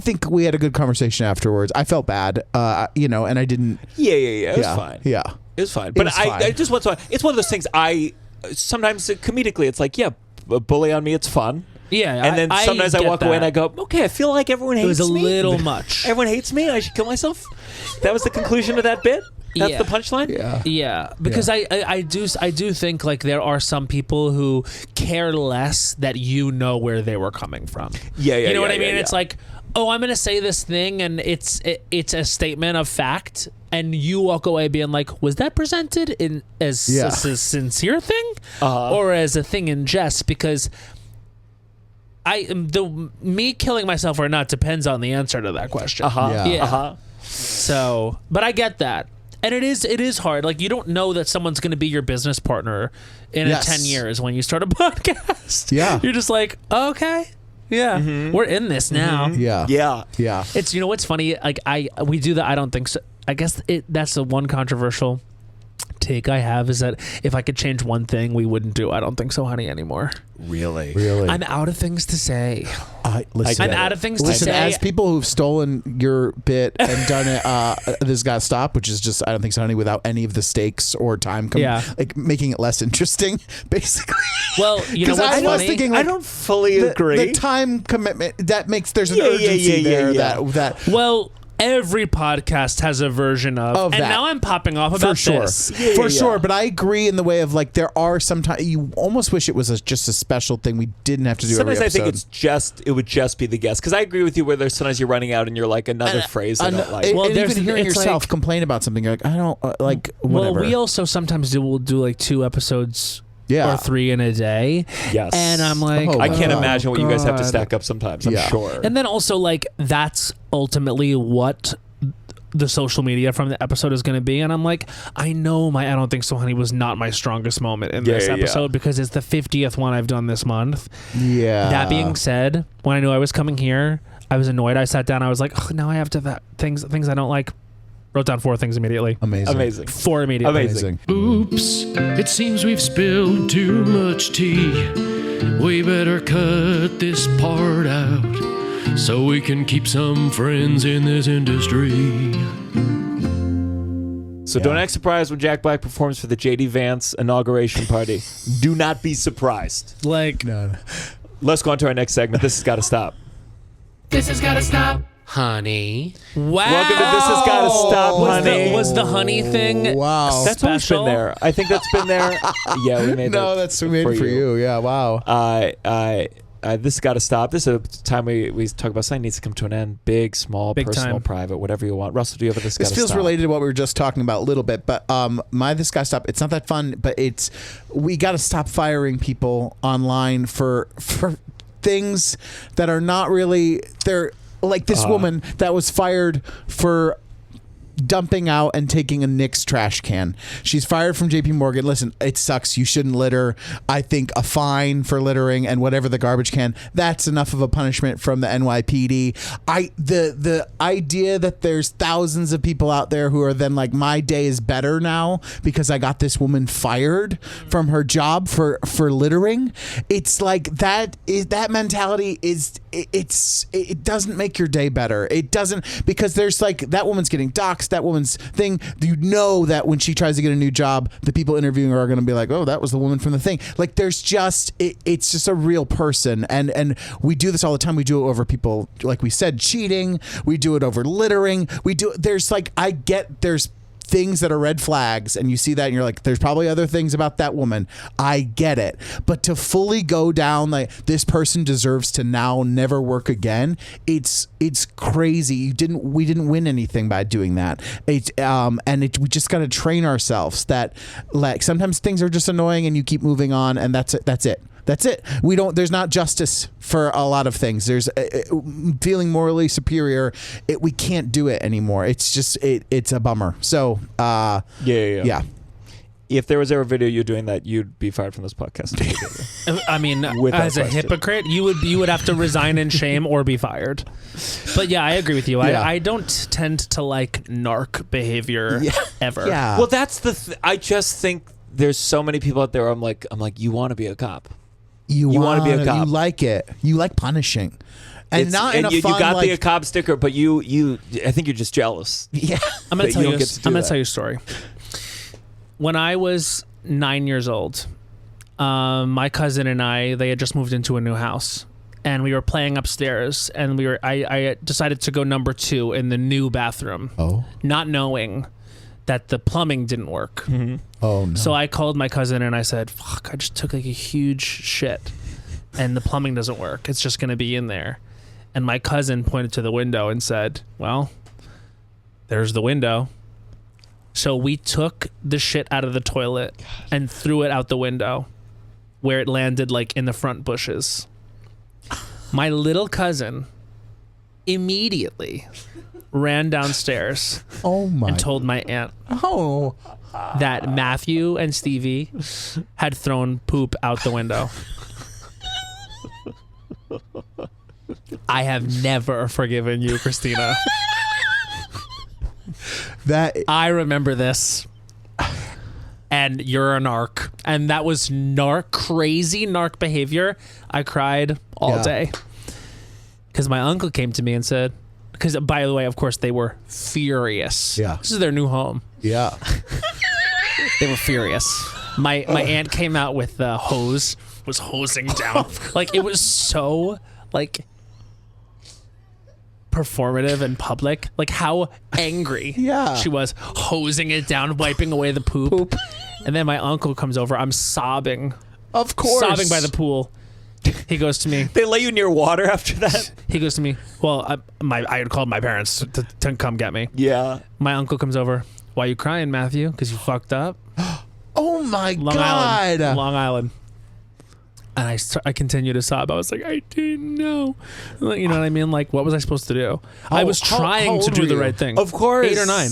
think we had a good conversation afterwards. I felt bad, and I didn't. Yeah. It was Yeah. fine. Yeah. It was fine. It But was I fine. just want to. It's one of those things. Sometimes comedically, it's like, a bully on me. It's fun. Yeah, And then sometimes I get walk away and that. I go, okay, I feel like everyone hates me. It was a little much. Everyone hates me. I should kill myself. That was the conclusion of that bit. That's Yeah. the punchline. Yeah. Yeah, because I do think like there are some people who care less that you know where they were coming from. Yeah, You know what I yeah, mean? yeah. It's like, oh, I'm gonna say this thing, and it's a statement of fact, and you walk away being like, was that presented in as Yeah. a sincere thing, Uh-huh. or as a thing in jest? Because me killing myself or not depends on the answer to that question. Yeah. Yeah. So, but I get that. And it is hard. Like, you don't know that someone's going to be your business partner in Yes. 10 years when you start a podcast. Yeah. You're just like, okay, yeah, we're in this now. Yeah. Yeah. Yeah. It's, what's funny? Like, we do that. I don't think so. I guess that's the one controversial take I have is that if I could change one thing, we wouldn't do I Don't Think So, Honey anymore. Really. Really. I'm out of things to say. Listen, I'm out of things to Listen, say. as people who've stolen your bit and done it, this got stopped, which is just I Don't Think So, Honey, without any of the stakes or time, like making it less interesting, basically. Well, you know 'Cause what's I was funny? thinking, like, I don't fully agree. The time commitment that makes there's an Yeah, urgency yeah, there yeah. that Well, every podcast has a version of and that. now I'm popping off about For sure. this. For sure. But I agree in the way of like there are sometimes you almost wish it was just a special thing we didn't have to do Sometimes every I think episode. it would just be the guest, because I agree with you where there's sometimes you're running out and you're like another phrase I don't like. Well, and there's- even hearing it's yourself like- complain about something, you're like, I don't like whatever. Well, we also sometimes will do like 2 episodes Yeah. or 3 in a day. Yes. And I'm like, Oh, I can't Oh, imagine what you guys have to God. stack up sometimes. I'm Yeah. sure. And then also like that's ultimately what the social media from the episode is going to be, and I'm like, I know my I Don't Think So Honey was not my strongest moment in this episode because it's the 50th one I've done this month. Yeah. That being said, when I knew I was coming here, I was annoyed. I sat down. I was like, oh, now I have to things I don't like. Wrote down 4 things immediately. Amazing. 4 immediately. Amazing. Oops, it seems we've spilled too much tea. We better cut this part out so we can keep some friends in this industry. So don't act surprised when Jack Black performs for the JD Vance inauguration party. Do not be surprised. Like, No. Let's go on to our next segment. This has got to stop. This has gotta stop, honey. wow. Welcome to This Has Gotta Stop, honey. Was the honey thing? Wow. That's always special? been there. I think that's been there. Yeah, we made No, that that's made for you. Yeah, wow. This has got to stop. This is a time we talk about something needs to come to an end. Big, small, Big personal, time. private, whatever you want. Russell, do you have a this? This gotta feels stop? related to what we were just talking about a little bit, but my this guy stop. It's not that fun, but we got to stop firing people online for things that are not really. They're like this woman that was fired for dumping out and taking a Knicks trash can. She's fired from JP Morgan. Listen, it sucks. You shouldn't litter. I think a fine for littering and whatever the garbage can, that's enough of a punishment from the NYPD. The idea that there's thousands of people out there who are then like, my day is better now because I got this woman fired from her job for littering. It's like that mentality it doesn't make your day better. It doesn't, because there's like, that woman's getting doxxed, that woman's thing. You know that when she tries to get a new job, the people interviewing her are going to be like, oh, that was the woman from the thing. Like there's just, it's just a real person. And we do this all the time. We do it over people, like we said, cheating. We do it over littering. There's things that are red flags, and you see that and you're like, there's probably other things about that woman. I get it. But to fully go down like this person deserves to now never work again, it's crazy. We didn't win anything by doing that. We just got to train ourselves that like sometimes things are just annoying and you keep moving on, and that's it. That's it. There's not justice for a lot of things. There's feeling morally superior. We can't do it anymore. It's just, it's a bummer. So, yeah. If there was ever a video you doing that, you'd be fired from this podcast immediately. I mean, Without as a question. hypocrite, you would have to resign in shame or be fired. But yeah, I agree with you. Yeah. I don't tend to like narc behavior ever. Yeah. Well, that's I just think there's so many people out there. I'm like, you want to be a cop. You wanna be a cop. You like it. You like punishing. And not in a you fun, got like, the cop sticker, but you I think you're just jealous. yeah. I'm gonna But tell you you. don't get to do I'm gonna that. tell you a story. When I was 9 years old, my cousin and they had just moved into a new house, and we were playing upstairs, and I decided to go number 2 in the new bathroom, not knowing that the plumbing didn't work. Mm-hmm. Oh no. So I called my cousin and I said, fuck, I just took like a huge shit and the plumbing doesn't work. It's just going to be in there. And my cousin pointed to the window and said, well, there's the window. So we took the shit out of the toilet and threw it out the window where it landed like in the front bushes. My little cousin immediately ran downstairs Oh my. and told my aunt Oh. that Matthew and Stevie had thrown poop out the window. I have never forgiven you, Christina. That I remember this. And you're a narc. And that was crazy narc behavior. I cried all Yeah. day. Because my uncle came to me and said, because by the way, of course, they were furious. Yeah. This is their new home. yeah. They were furious. My aunt came out with the hose, was hosing down. Like, it was so, like, performative in public. Like how angry she was, hosing it down, wiping away the poop. And then my uncle comes over. I'm sobbing. Of course. Sobbing by the pool. He goes to me. They lay you near water after that? He goes to me. Well, I had called my parents to come get me. Yeah. My uncle comes over. Why are you crying, Matthew? Because you fucked up? Oh my Long God. Island. Long Island. And I continue to sob. I was like, I didn't know. Like, you know what I mean? Like, what was I supposed to do? I was trying to do the right thing. Of course. 8 or 9.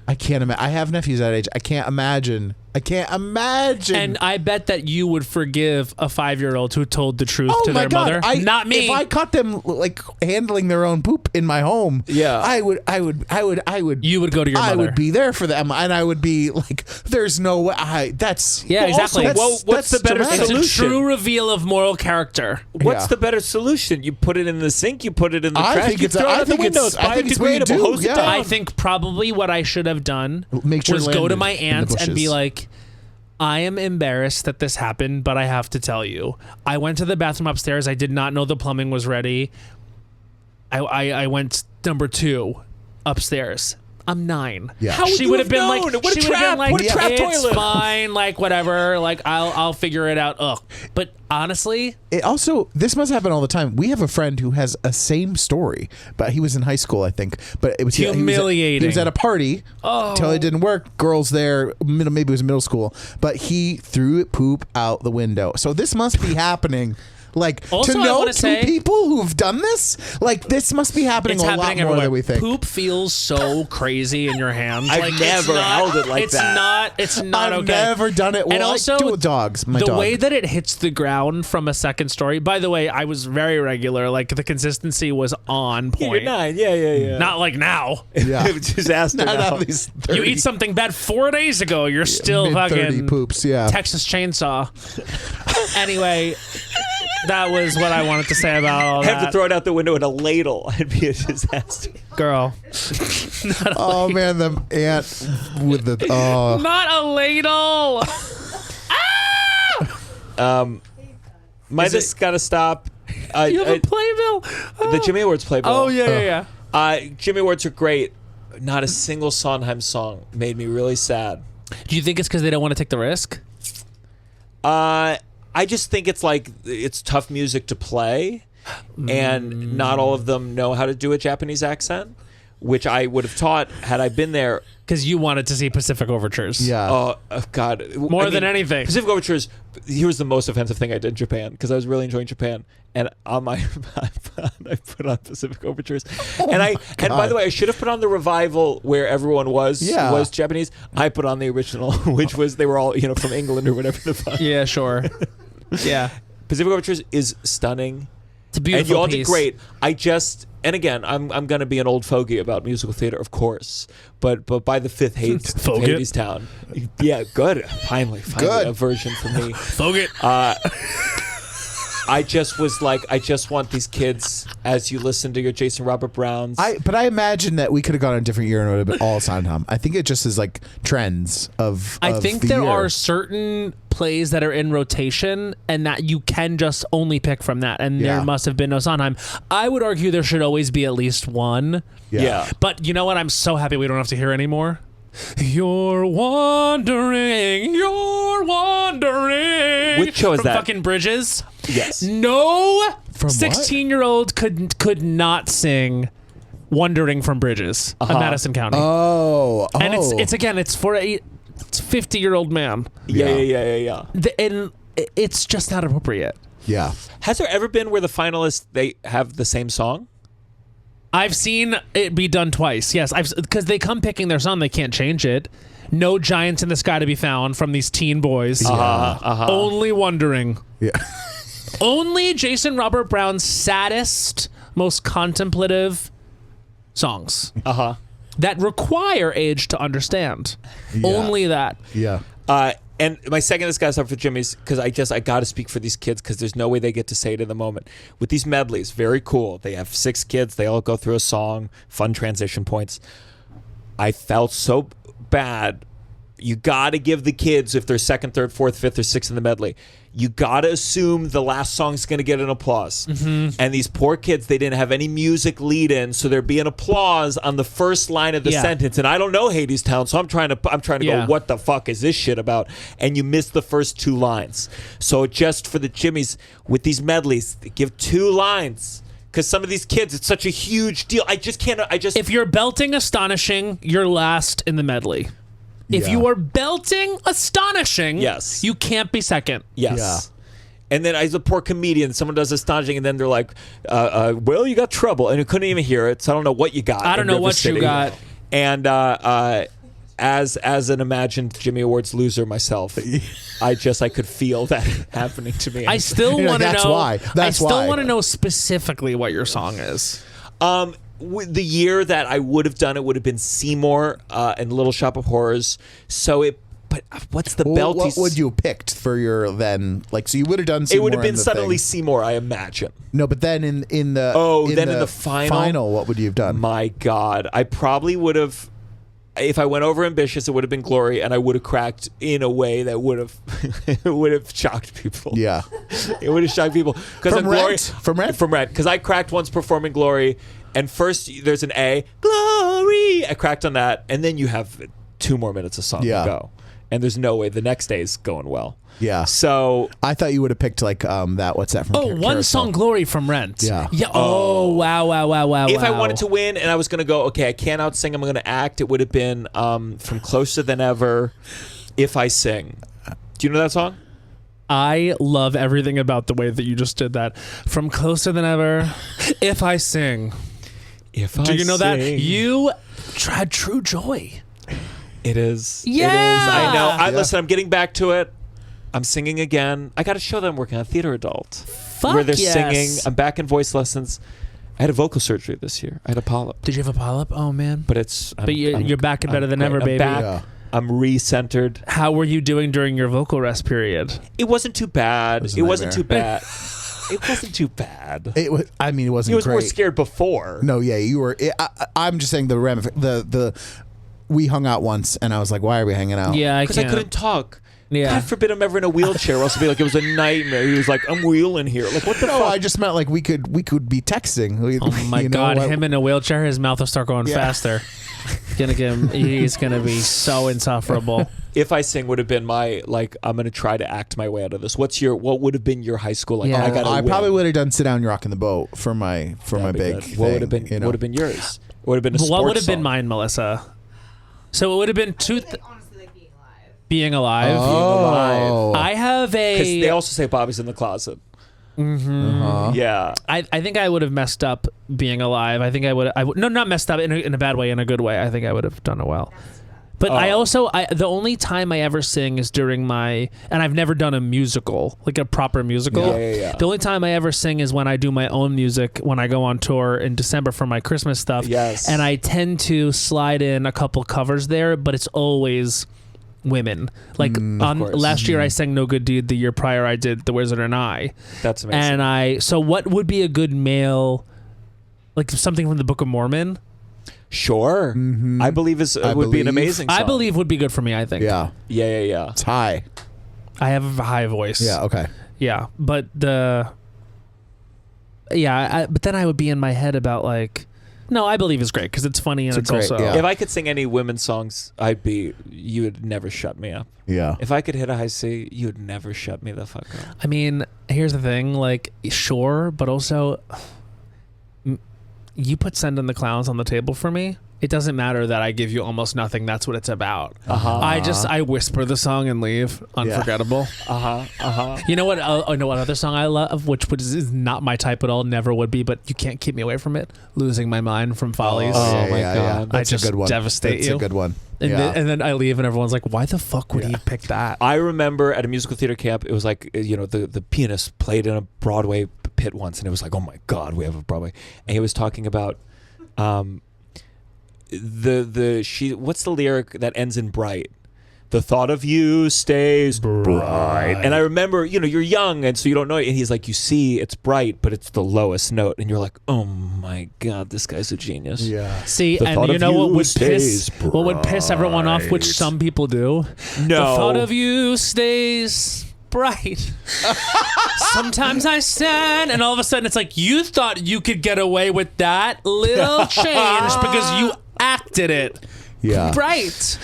I can't imagine. I have nephews that age. I can't imagine. And I bet that you would forgive a 5-year-old who told the truth to my their God. mother. Not me. If I caught them like handling their own poop in my home, I would. You would go to your mother. I would be there for them, and I would be like, "There's no way." That's exactly. What's the better solution? It's a true reveal of moral character. What's the better solution? You put it in the sink. You put it in the trash. You throw it out the window. It's biodegradable. Hose it down. I think probably what I should have done was go to my aunt and be like, I am embarrassed that this happened, but I have to tell you. I went to the bathroom upstairs. I did not know the plumbing was ready. I went number 2 upstairs. I'm 9. Yeah. How would she you would have have been known? like, What a she would have trap! been like, What a trap it's toilet! fine, like whatever, like I'll figure it out. Ugh. But honestly, It also, this must happen all the time. We have a friend who has a same story, but he was in high school, I think. But it was Humiliating. He was at a party. Oh. Till it didn't work. Girls there. Maybe it was middle school. But he threw poop out the window. So this must be happening. Like, Also, to I know wanna 2 say- people who've done this, like, this must be happening it's a happening lot more everywhere. than we think. Poop feels so crazy in your hands. I've like, never held it like that. It's not I've okay. never done it. Well, And also, I do it with dogs. My the dog. way that it hits the ground from a second story. By the way, I was very regular. Like the consistency was on point. You're 9. Yeah. Not like now. Yeah. Disaster Not now. at least 30, You eat something bad 4 days ago. You're still mid-30 fucking poops. Yeah. Texas Chainsaw. Anyway, that was what I wanted to say about all Have that. to throw it out the window in a ladle. It'd be a disaster. Girl. Oh man, the ant with the Not a ladle. Might just gotta stop. You have a playbill. The Jimmy Awards playbill. Oh, yeah. Jimmy Awards are great. Not a single Sondheim song made me really sad. Do you think it's because they don't want to take the risk? I just think it's tough music to play, and not all of them know how to do a Japanese accent, which I would have taught had I been there. Because you wanted to see Pacific Overtures. yeah. Oh, God. More than anything. Pacific Overtures, here's the most offensive thing I did in Japan, because I was really enjoying Japan. And on my iPod, I put on Pacific Overtures. And by the way, I should have put on the revival where everyone was Japanese. I put on the original, which was, they were all, from England or whatever the fuck. Yeah, sure. Yeah. Pacific Overtures is stunning. It's a beautiful And you all piece. did great. And again, I'm going to be an old fogey about musical theater, of course. But by the 5th Hadestown. Yeah, good. Finally Good. a version for me. Foget. I just was like, I just want these kids, as you listen to your Jason Robert Browns. But I imagine that we could have gone a different year and it would have been all Sondheim. I think it just is like trends of. I think the there year. are certain plays that are in rotation and that you can just only pick from that. And Yeah. there must have been no Sondheim. I would argue there should always be at least one. Yeah. But you know what? I'm so happy we don't have to hear anymore. You're wandering. Which show is from that? Fucking Bridges. Yes. No From what? 16-year-old could not sing "Wandering from Bridges" of Madison County. Oh. And it's for a 50-year-old man. Yeah. And it's just not appropriate. Yeah. Has there ever been where the finalists, they have the same song? I've seen it be done twice. Yes, because they come picking their song, they can't change it. No giants in the sky to be found from these teen boys. Only Wondering. Yeah. Only Jason Robert Brown's saddest, most contemplative songs that require age to understand. Yeah. Only that. Yeah. And my second this guy's up for Jimmy's, because I got to speak for these kids, because there's no way they get to say it in the moment. With these medleys, very cool. They have 6 kids. They all go through a song, fun transition points. I felt so bad. You got to give the kids, if they're second, third, fourth, fifth, or sixth in the medley, you got to assume the last song's going to get an applause. And these poor kids, they didn't have any music lead in, so there'd be an applause on the first line of the sentence. And I don't know Hadestown, so I'm trying to go, what the fuck is this shit about? And you miss the first 2 lines. So just for the Jimmies, with these medleys, give 2 lines. Because some of these kids, it's such a huge deal. If you're belting Astonishing, you're last in the medley. If you are belting Astonishing, you can't be second. Yes. Yeah. And then as a poor comedian, someone does Astonishing, and then they're like, well, you got trouble. And you couldn't even hear it, so I don't know what you got. I don't know what you got. And as an imagined Jimmy Awards loser myself, I could feel that happening to me. I still want to know. I still want to know specifically what your song is. The year that I would have done it would have been Seymour and Little Shop of Horrors. But what's the belt? What would you have picked for your then? Like, so you would have done Seymour. It would have been suddenly Seymour, I imagine. No, but then in the final, what would you have done? My God, I probably would have. If I went over ambitious, it would have been Glory, and I would have cracked in a way that would have shocked people. Yeah, it would have shocked people because from Rent, because I cracked once performing Glory, and first there's an A, Glory. I cracked on that, and then you have 2 more minutes of song to go, and there's no way the next day's going well. Yeah. So I thought you would have picked like that. What's that from? One song, Glory from Rent. Yeah. Yeah. Oh wow. If I wanted to win and I was going to go, okay, I can't outsing, I'm going to act. It would have been from Closer Than Ever. If I Sing. Do you know that song? I love everything about the way that you just did that. From Closer Than Ever. If I Sing. Do you know that? You had true joy. It is. Yeah. It is. I know. Listen, I'm getting back to it. I'm singing again. I got a show that I'm working on, Theater Adult. Fuck where they're yes. singing. I'm back in voice lessons. I had a vocal surgery this year. I had a polyp. Did you have a polyp? Oh, man. But you're back and better than ever, baby. I'm back. Yeah. I'm recentered. How were you doing during your vocal rest period? It wasn't too bad. It wasn't too bad. It wasn't too bad. It wasn't He was great. more scared before. No, yeah, you were. I'm just saying we hung out once, and I was like, "Why are we hanging out?" Yeah, because I couldn't talk. Yeah. God forbid I'm ever in a wheelchair, or else it'd be like it was a nightmare. He was like, "I'm wheeling here." Like, what the fuck? I just meant like we could be texting. Oh my God, him in a wheelchair, his mouth will start going faster. He's gonna be so insufferable. If I Sing would have been my I'm gonna try to act my way out of this. What would have been your high school like? Yeah. I probably would have done Sit Down, You're Rocking the Boat for my big thing. What would have been would have been yours? Would have been a sports What would have song. been mine, Melissa? So it would have been honestly, like Being Alive. Oh. I have because they also say Bobby's in the closet. Mm-hmm. Uh-huh. Yeah. I think I would have messed up Being Alive. I think I would. No, not messed up in a bad way, in a good way. I think I would have done it well. But the only time I ever sing is during and I've never done a musical, like a proper musical. Yeah. The only time I ever sing is when I do my own music, when I go on tour in December for my Christmas stuff. Yes. And I tend to slide in a couple covers there, but it's always women. Like last year I sang No Good Deed. The year prior I did The Wizard and I. That's amazing. And so what would be a good male, like something from the Book of Mormon? Sure. Mm-hmm. I believe would be an amazing song. I believe would be good for me, I think. Yeah. Yeah. It's high. I have a high voice. Yeah, okay. Yeah, but but then I would be in my head about like, no, I believe is great because it's funny and it's great, also. yeah. If I could sing any women's songs, you would never shut me up. Yeah. If I could hit a high C, you would never shut me the fuck up. I mean, here's the thing, like, sure, but also, you put Send in the Clowns on the table for me. It doesn't matter that I give you almost nothing. That's what it's about. I whisper the song and leave. Unforgettable. You know what? I know what other song I love, which is not my type at all. Never would be, but you can't keep me away from it. Losing My Mind from Follies. Oh my God. That's I just a good one. devastate That's you. a good one. And then I leave and everyone's like, why the fuck would he pick that? I remember at a musical theater camp, it was like, the pianist played in a Broadway pit once, and it was like, oh my God, we have a Broadway. And he was talking about what's the lyric that ends in bright? the thought of you stays bright. And I remember, you're young, and so you don't know it. And he's like, you see, it's bright, but it's the lowest note. And you're like, oh my God, this guy's a genius. Yeah. See, The and thought you of know what you would stays piss everyone off, which some people do? No. The thought of you stays bright. Sometimes I stand, and all of a sudden it's like, you thought you could get away with that little change because you acted it. Yeah. Bright.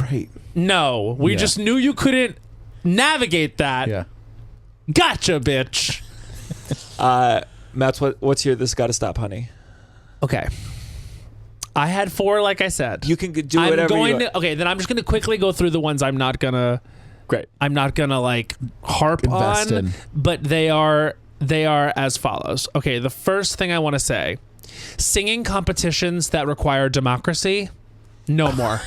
Right. No, we Yeah. just knew you couldn't navigate that. Yeah. Gotcha, bitch. Matt's, what's your this gotta stop, honey? Okay. I had 4, like I said. You can do whatever you want. Okay, then I'm just going to quickly go through the ones I'm not going to Great. like harp Invest on, in. but they are as follows. Okay, the first thing I want to say, singing competitions that require democracy, no more.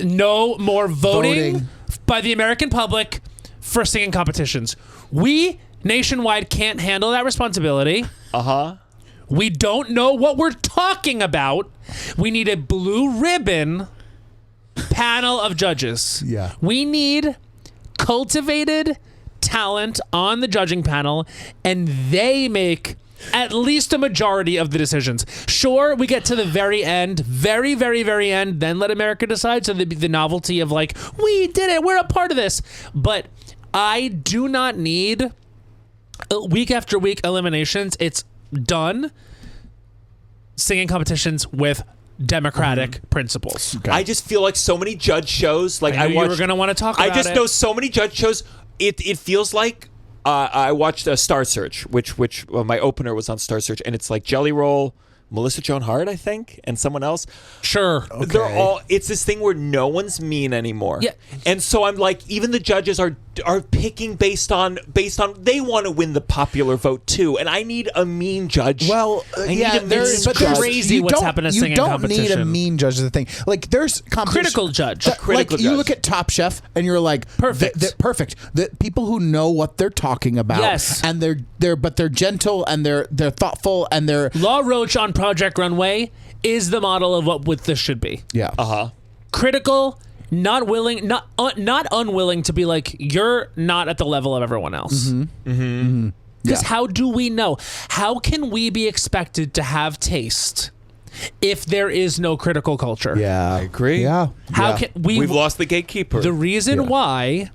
No more voting by the American public for singing competitions. We nationwide can't handle that responsibility. Uh-huh. We don't know what we're talking about. We need a blue ribbon panel of judges. Yeah. We need cultivated talent on the judging panel, and they make at least a majority of the decisions. Sure, we get to the very end, very, very, very end, then let America decide. So the novelty of like, we did it, we're a part of this. But I do not need week after week eliminations. It's done. Singing competitions with democratic principles. Okay. I just feel like so many judge shows. Like I knew you watched, were going to want to talk about it. I just know so many judge shows. It feels like I watched Star Search, which my opener was on Star Search, and it's like Jelly Roll, Melissa Joan Hart, I think, and someone else. Sure. Okay. They're all. It's this thing where no one's mean anymore. Yeah. And so I'm like, even the judges are picking based on they want to win the popular vote too, and I need a mean judge. Well, I need yeah, a mean there's judge. crazy you what's don't- happened to you singing don't competition. need a mean judge is the thing. Like there's competition. Critical judge. Critical like you judge. look at Top Chef and you're like Perfect. perfect. The people who know what they're talking about. Yes. And they're gentle and they're thoughtful and they're Law Roach on Project Runway is the model of what this should be. yeah. Critical, not willing, not unwilling to be like, you're not at the level of everyone else. Because how do we know? How can we be expected to have taste if there is no critical culture? Yeah. I agree. Yeah. How Yeah. can we? We've lost the gatekeeper. The reason why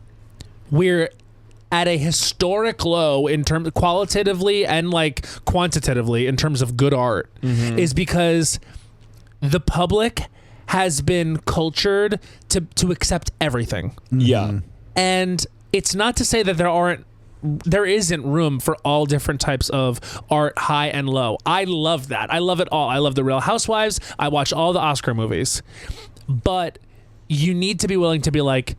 we're at a historic low in terms qualitatively and like quantitatively in terms of good art is because the public has been cultured to accept everything. Yeah. And it's not to say that there isn't room for all different types of art, high and low. I love that. I love it all. I love the Real Housewives. I watch all the Oscar movies. But you need to be willing to be like,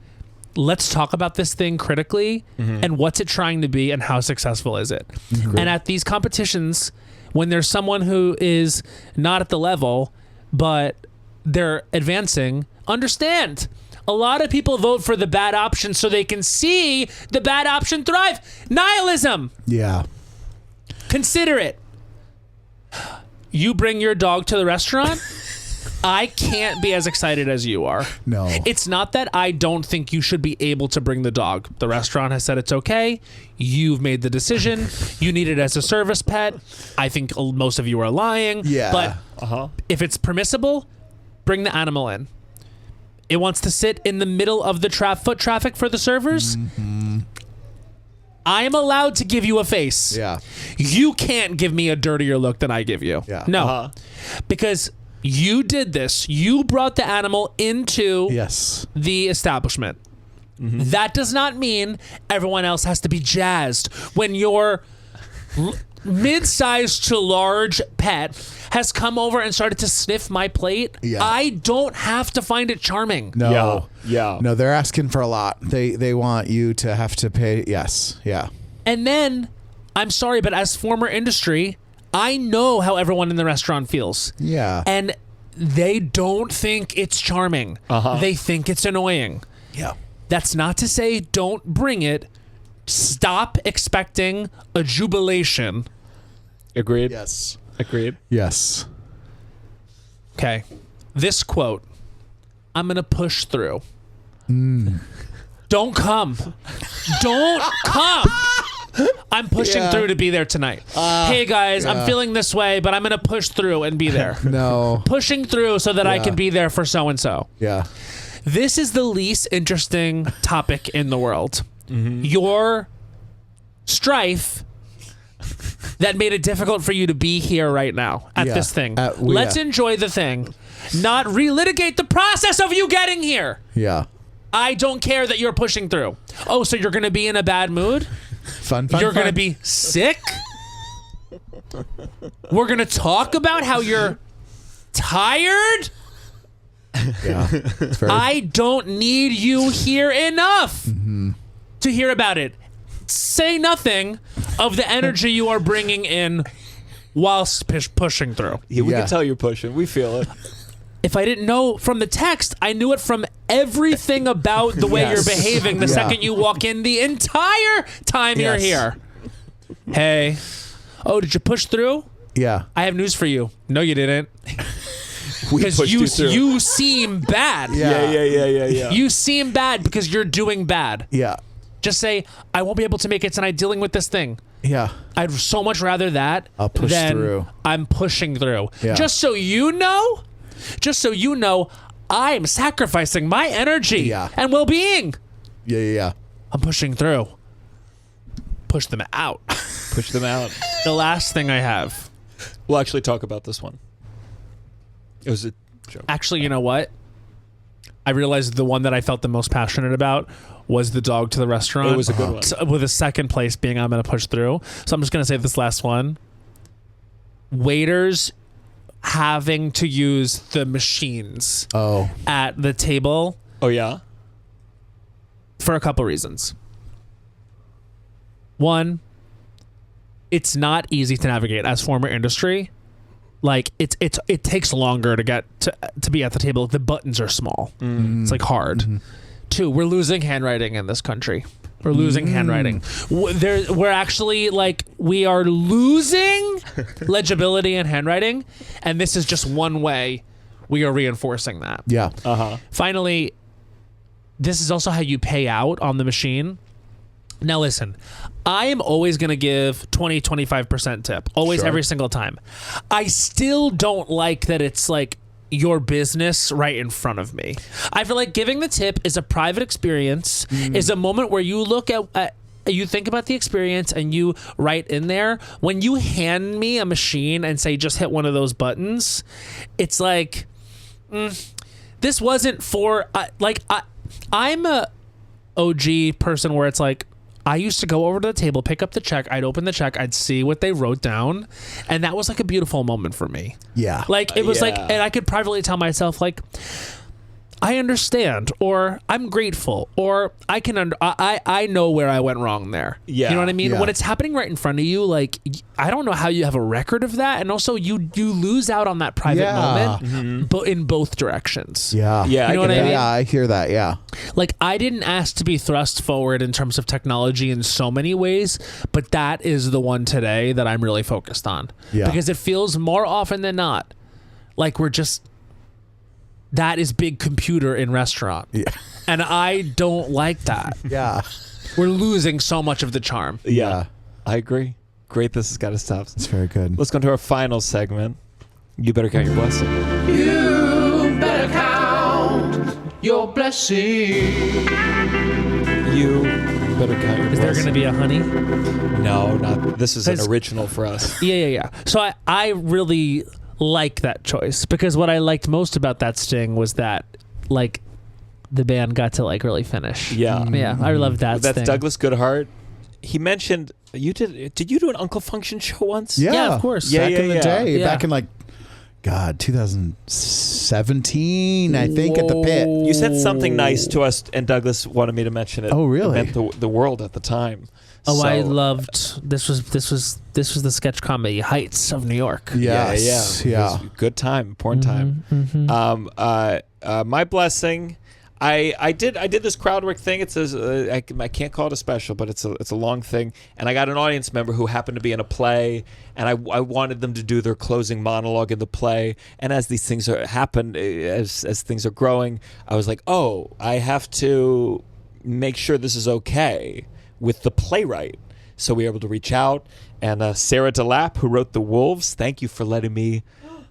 let's talk about this thing critically and what's it trying to be and how successful is it. And at these competitions, when there's someone who is not at the level, but they're advancing, understand. A lot of people vote for the bad option so they can see the bad option thrive. Nihilism. Yeah. Consider it. You bring your dog to the restaurant, I can't be as excited as you are. No. It's not that I don't think you should be able to bring the dog. The restaurant has said it's okay. You've made the decision. You need it as a service pet. I think most of you are lying. Yeah. But if it's permissible, bring the animal in. It wants to sit in the middle of the foot traffic for the servers. I am allowed to give you a face. Yeah. You can't give me a dirtier look than I give you. Yeah. No. Because you did this. You brought the animal into Yes. the establishment. That does not mean everyone else has to be jazzed. When your mid-sized to large pet has come over and started to sniff my plate, I don't have to find it charming. No. Yeah. No, they're asking for a lot. They want you to have to pay. Yes. Yeah. And then, I'm sorry, but as former industry, I know how everyone in the restaurant feels. Yeah. And they don't think it's charming. They think it's annoying. Yeah. That's not to say don't bring it. Stop expecting a jubilation. Agreed. Yes. Agreed. Yes. Okay. This quote, I'm going to push through. Don't come. Don't come. I'm pushing through to be there tonight. Hey guys, I'm feeling this way, but I'm going to push through and be there. No. Pushing through so that I can be there for so-and-so. Yeah. This is the least interesting topic in the world. Your strife that made it difficult for you to be here right now at this thing. Let's enjoy the thing, not relitigate the process of you getting here. Yeah. I don't care that you're pushing through. Oh, so you're going to be in a bad mood? Fun. You're going to be sick? We're going to talk about how you're tired? Yeah. I don't need you here enough to hear about it. Say nothing of the energy you are bringing in whilst pushing through. Yeah, we can tell you're pushing. We feel it. If I didn't know from the text, I knew it from everything about the way you're behaving the second you walk in the entire time you're here. Hey. Oh, did you push through? Yeah. I have news for you. No, you didn't. Because you seem bad. Yeah. You seem bad because you're doing bad. Yeah. Just say, I won't be able to make it tonight dealing with this thing. Yeah. I'd so much rather that I'll push than through. I'm pushing through. Yeah. Just so you know, I'm sacrificing my energy and well-being. Yeah. I'm pushing through. Push them out. Push them out. The last thing I have. We'll actually talk about this one. It was a joke. Actually, you know what? I realized the one that I felt the most passionate about was the dog to the restaurant. It was a good one. With a second place being I'm going to push through. So I'm just going to say this last one. Waiters having to use the machines at the table. Oh, yeah? For a couple reasons. One, it's not easy to navigate as former industry. Like it takes longer to get to be at the table. The buttons are small. It's like hard. Two, we're losing handwriting in this country. We're losing handwriting. We're actually we are losing legibility in handwriting, and this is just one way we are reinforcing that. Yeah. Finally, this is also how you pay out on the machine. Now listen, I am always going to give 20-25% tip. Always, every single time. I still don't like that it's like your business right in front of me. I feel like giving the tip is a private experience, is a moment where you look at you think about the experience and you write in there. When you hand me a machine and say, just hit one of those buttons, it's like, this wasn't for, I'm a OG person where it's like, I used to go over to the table, pick up the check, I'd open the check, I'd see what they wrote down, and that was like a beautiful moment for me. Yeah. Like, it was like, and I could privately tell myself, like, I understand, or I'm grateful, or I can, I know where I went wrong there. Yeah. You know what I mean? Yeah. When it's happening right in front of you, like, I don't know how you have a record of that, and also you lose out on that private moment, but in both directions. Yeah. Yeah. You know what I mean? Yeah, I hear that. Yeah. Like, I didn't ask to be thrust forward in terms of technology in so many ways, but that is the one today that I'm really focused on. Yeah. Because it feels more often than not like we're just, that is big computer in restaurant. Yeah. And I don't like that. Yeah. We're losing so much of the charm. Yeah. I agree. Great. This has got to stop. It's very good. Let's go to our final segment. You better count your blessing. You better count your blessing. You better count your blessing. Is there going to be a honey? No, not. This is an 'Cause- original for us. Yeah. So I really like that choice, because what I liked most about that sting was that, like, the band got to, like, really finish. Yeah. Yeah, I love that That's sting. Douglas Goodhart. He mentioned you did you do an Uncle Function show once? Yeah, of course. Yeah, Back in the day. Yeah. Back in 2017, I think, at the Pit. You said something nice to us, and Douglas wanted me to mention it. Oh, really? It meant the world at the time. Oh, So- I loved this was the sketch comedy Heights of New York. Yes. It Yeah. was a good time, important time. My blessing, I did this crowdwork thing. It's I can't call it a special, but it's a long thing. And I got an audience member who happened to be in a play, and I wanted them to do their closing monologue in the play. And as these things happen, as things are growing, I was like, oh, I have to make sure this is okay with the playwright. So we were able to reach out, and Sarah DeLapp, who wrote The Wolves, thank you for letting me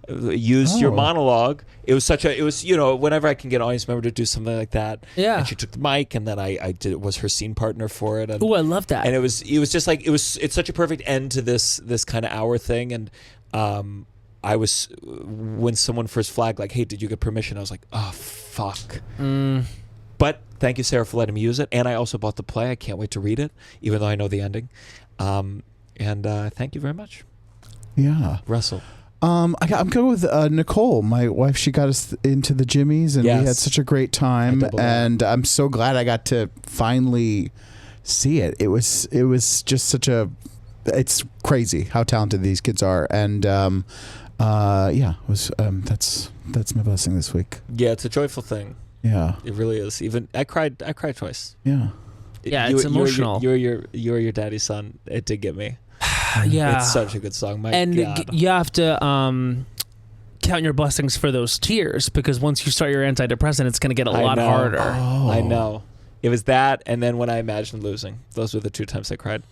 use your monologue. It was whenever I can get an audience member to do something like that. Yeah. And she took the mic, and then I was her scene partner for it. Oh, I love that. And it was just like it's such a perfect end to this kind of hour thing. And I was, when someone first flagged like, hey, did you get permission? I was like, oh fuck. But thank you, Sarah, for letting me use it. And I also bought the play. I can't wait to read it, even though I know the ending. And thank you very much. Yeah. Russell. I'm going with Nicole, my wife. She got us into the Jimmys, and we had such a great time. And I'm so glad I got to finally see it. It was just such a. It's crazy how talented these kids are, and it was. That's my blessing this week. Yeah, it's a joyful thing. Yeah, it really is. Even I cried twice. Yeah, it's emotional. You're your daddy's son. It did get me. Yeah, it's such a good song. My God. You have to count your blessings for those tears, because once you start your antidepressant, it's going to get a lot harder. Oh. I know. It was that, and then when I imagined losing. Those were the 2 times I cried.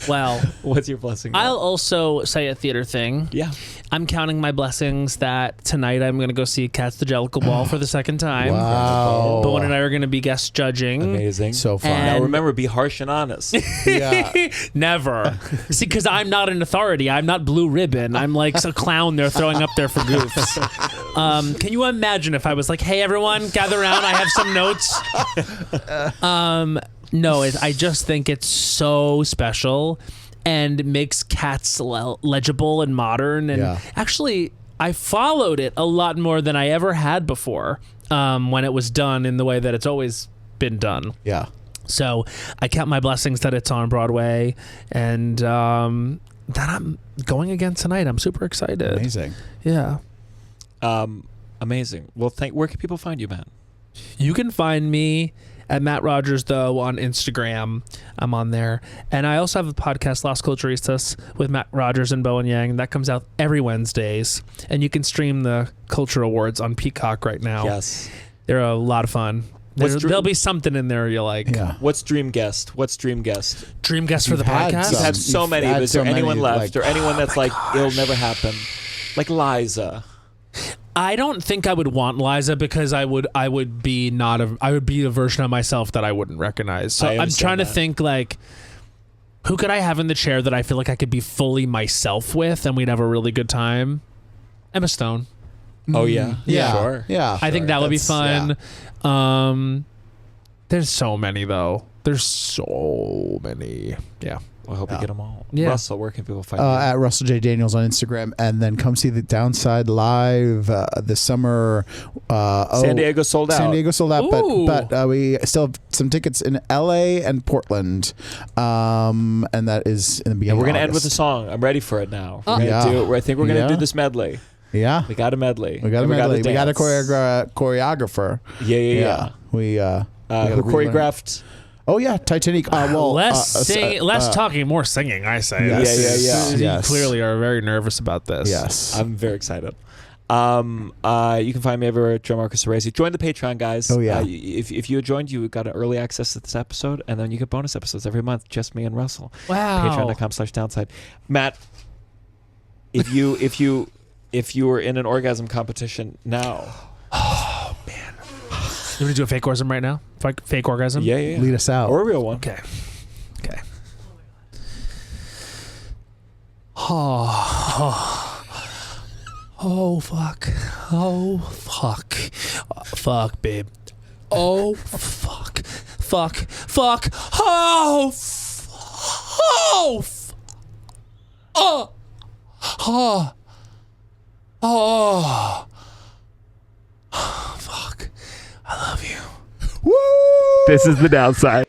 Well, what's your blessing? I'll also say a theater thing. Yeah. I'm counting my blessings that tonight I'm going to go see Cats the Jellicle Ball for the second time. Wow. Bowen and I are going to be guest judging. Amazing. So fun. Now remember, be harsh and honest. Yeah. Never. See, because I'm not an authority. I'm not Blue Ribbon. I'm like a clown they're throwing up there for goofs. Can you imagine if I was like, hey, everyone, gather around. I have some notes. No, I just think it's so special and makes Cats legible and modern. And actually, I followed it a lot more than I ever had before when it was done in the way that it's always been done. Yeah. So I count my blessings that it's on Broadway, and that I'm going again tonight. I'm super excited. Amazing. Yeah. Amazing. Well, where can people find you, Matt? You can find me at Matt Rogers, though, on Instagram. I'm on there. And I also have a podcast, Las Culturistas, with Matt Rogers and Bowen Yang. That comes out every Wednesdays. And you can stream the Culture Awards on Peacock right now. Yes. They're a lot of fun. There'll be something in there you like. Yeah. What's Dream Guest? Dream Guest for the podcast? You've had so many. Is there anyone left? Or anyone that's like, it'll never happen? Like Liza. I don't think I would want Liza, because I would be a version of myself that I wouldn't recognize. So I'm trying to think, like, who could I have in the chair that I feel like I could be fully myself with and we'd have a really good time? Emma Stone. Oh yeah. Yeah. Sure. Yeah. I think that would be fun. Yeah. There's so many though. This Yeah. Well, I hope you get them all. Yeah. Russell, where can people find you? At Russell J. Daniels on Instagram, and then come see The Downside live this summer. San Diego sold out. San Diego sold out, Ooh. but we still have some tickets in LA and Portland, and that is in the beginning. And we're going to end with a song. I'm ready for it now. We're Yeah. gonna do. I think we're gonna Yeah. do this medley. Yeah, We got a medley. we got a And medley. We got a dance. choreographer. Yeah. We Who gotta relearn. choreographed? Oh yeah, Titanic. Less talking, more singing, I say. Yes. Yeah. You Yes. clearly are very nervous about this. Yes. I'm very excited. You can find me everywhere at Gianmarco Soresi. Join the Patreon, guys. Oh, yeah. If you had joined, you got early access to this episode, and then you get bonus episodes every month, just me and Russell. Wow. Patreon.com/downside. Matt, if you were in an orgasm competition now. Oh man. You want to do a fake orgasm right now? Fake orgasm? Yeah. Lead us out. Or a real one. Okay. Oh fuck. Oh fuck. Fuck, babe. Oh fuck. Fuck. Oh. Oh. Oh. Oh. Fuck. I love you. This is The Downside.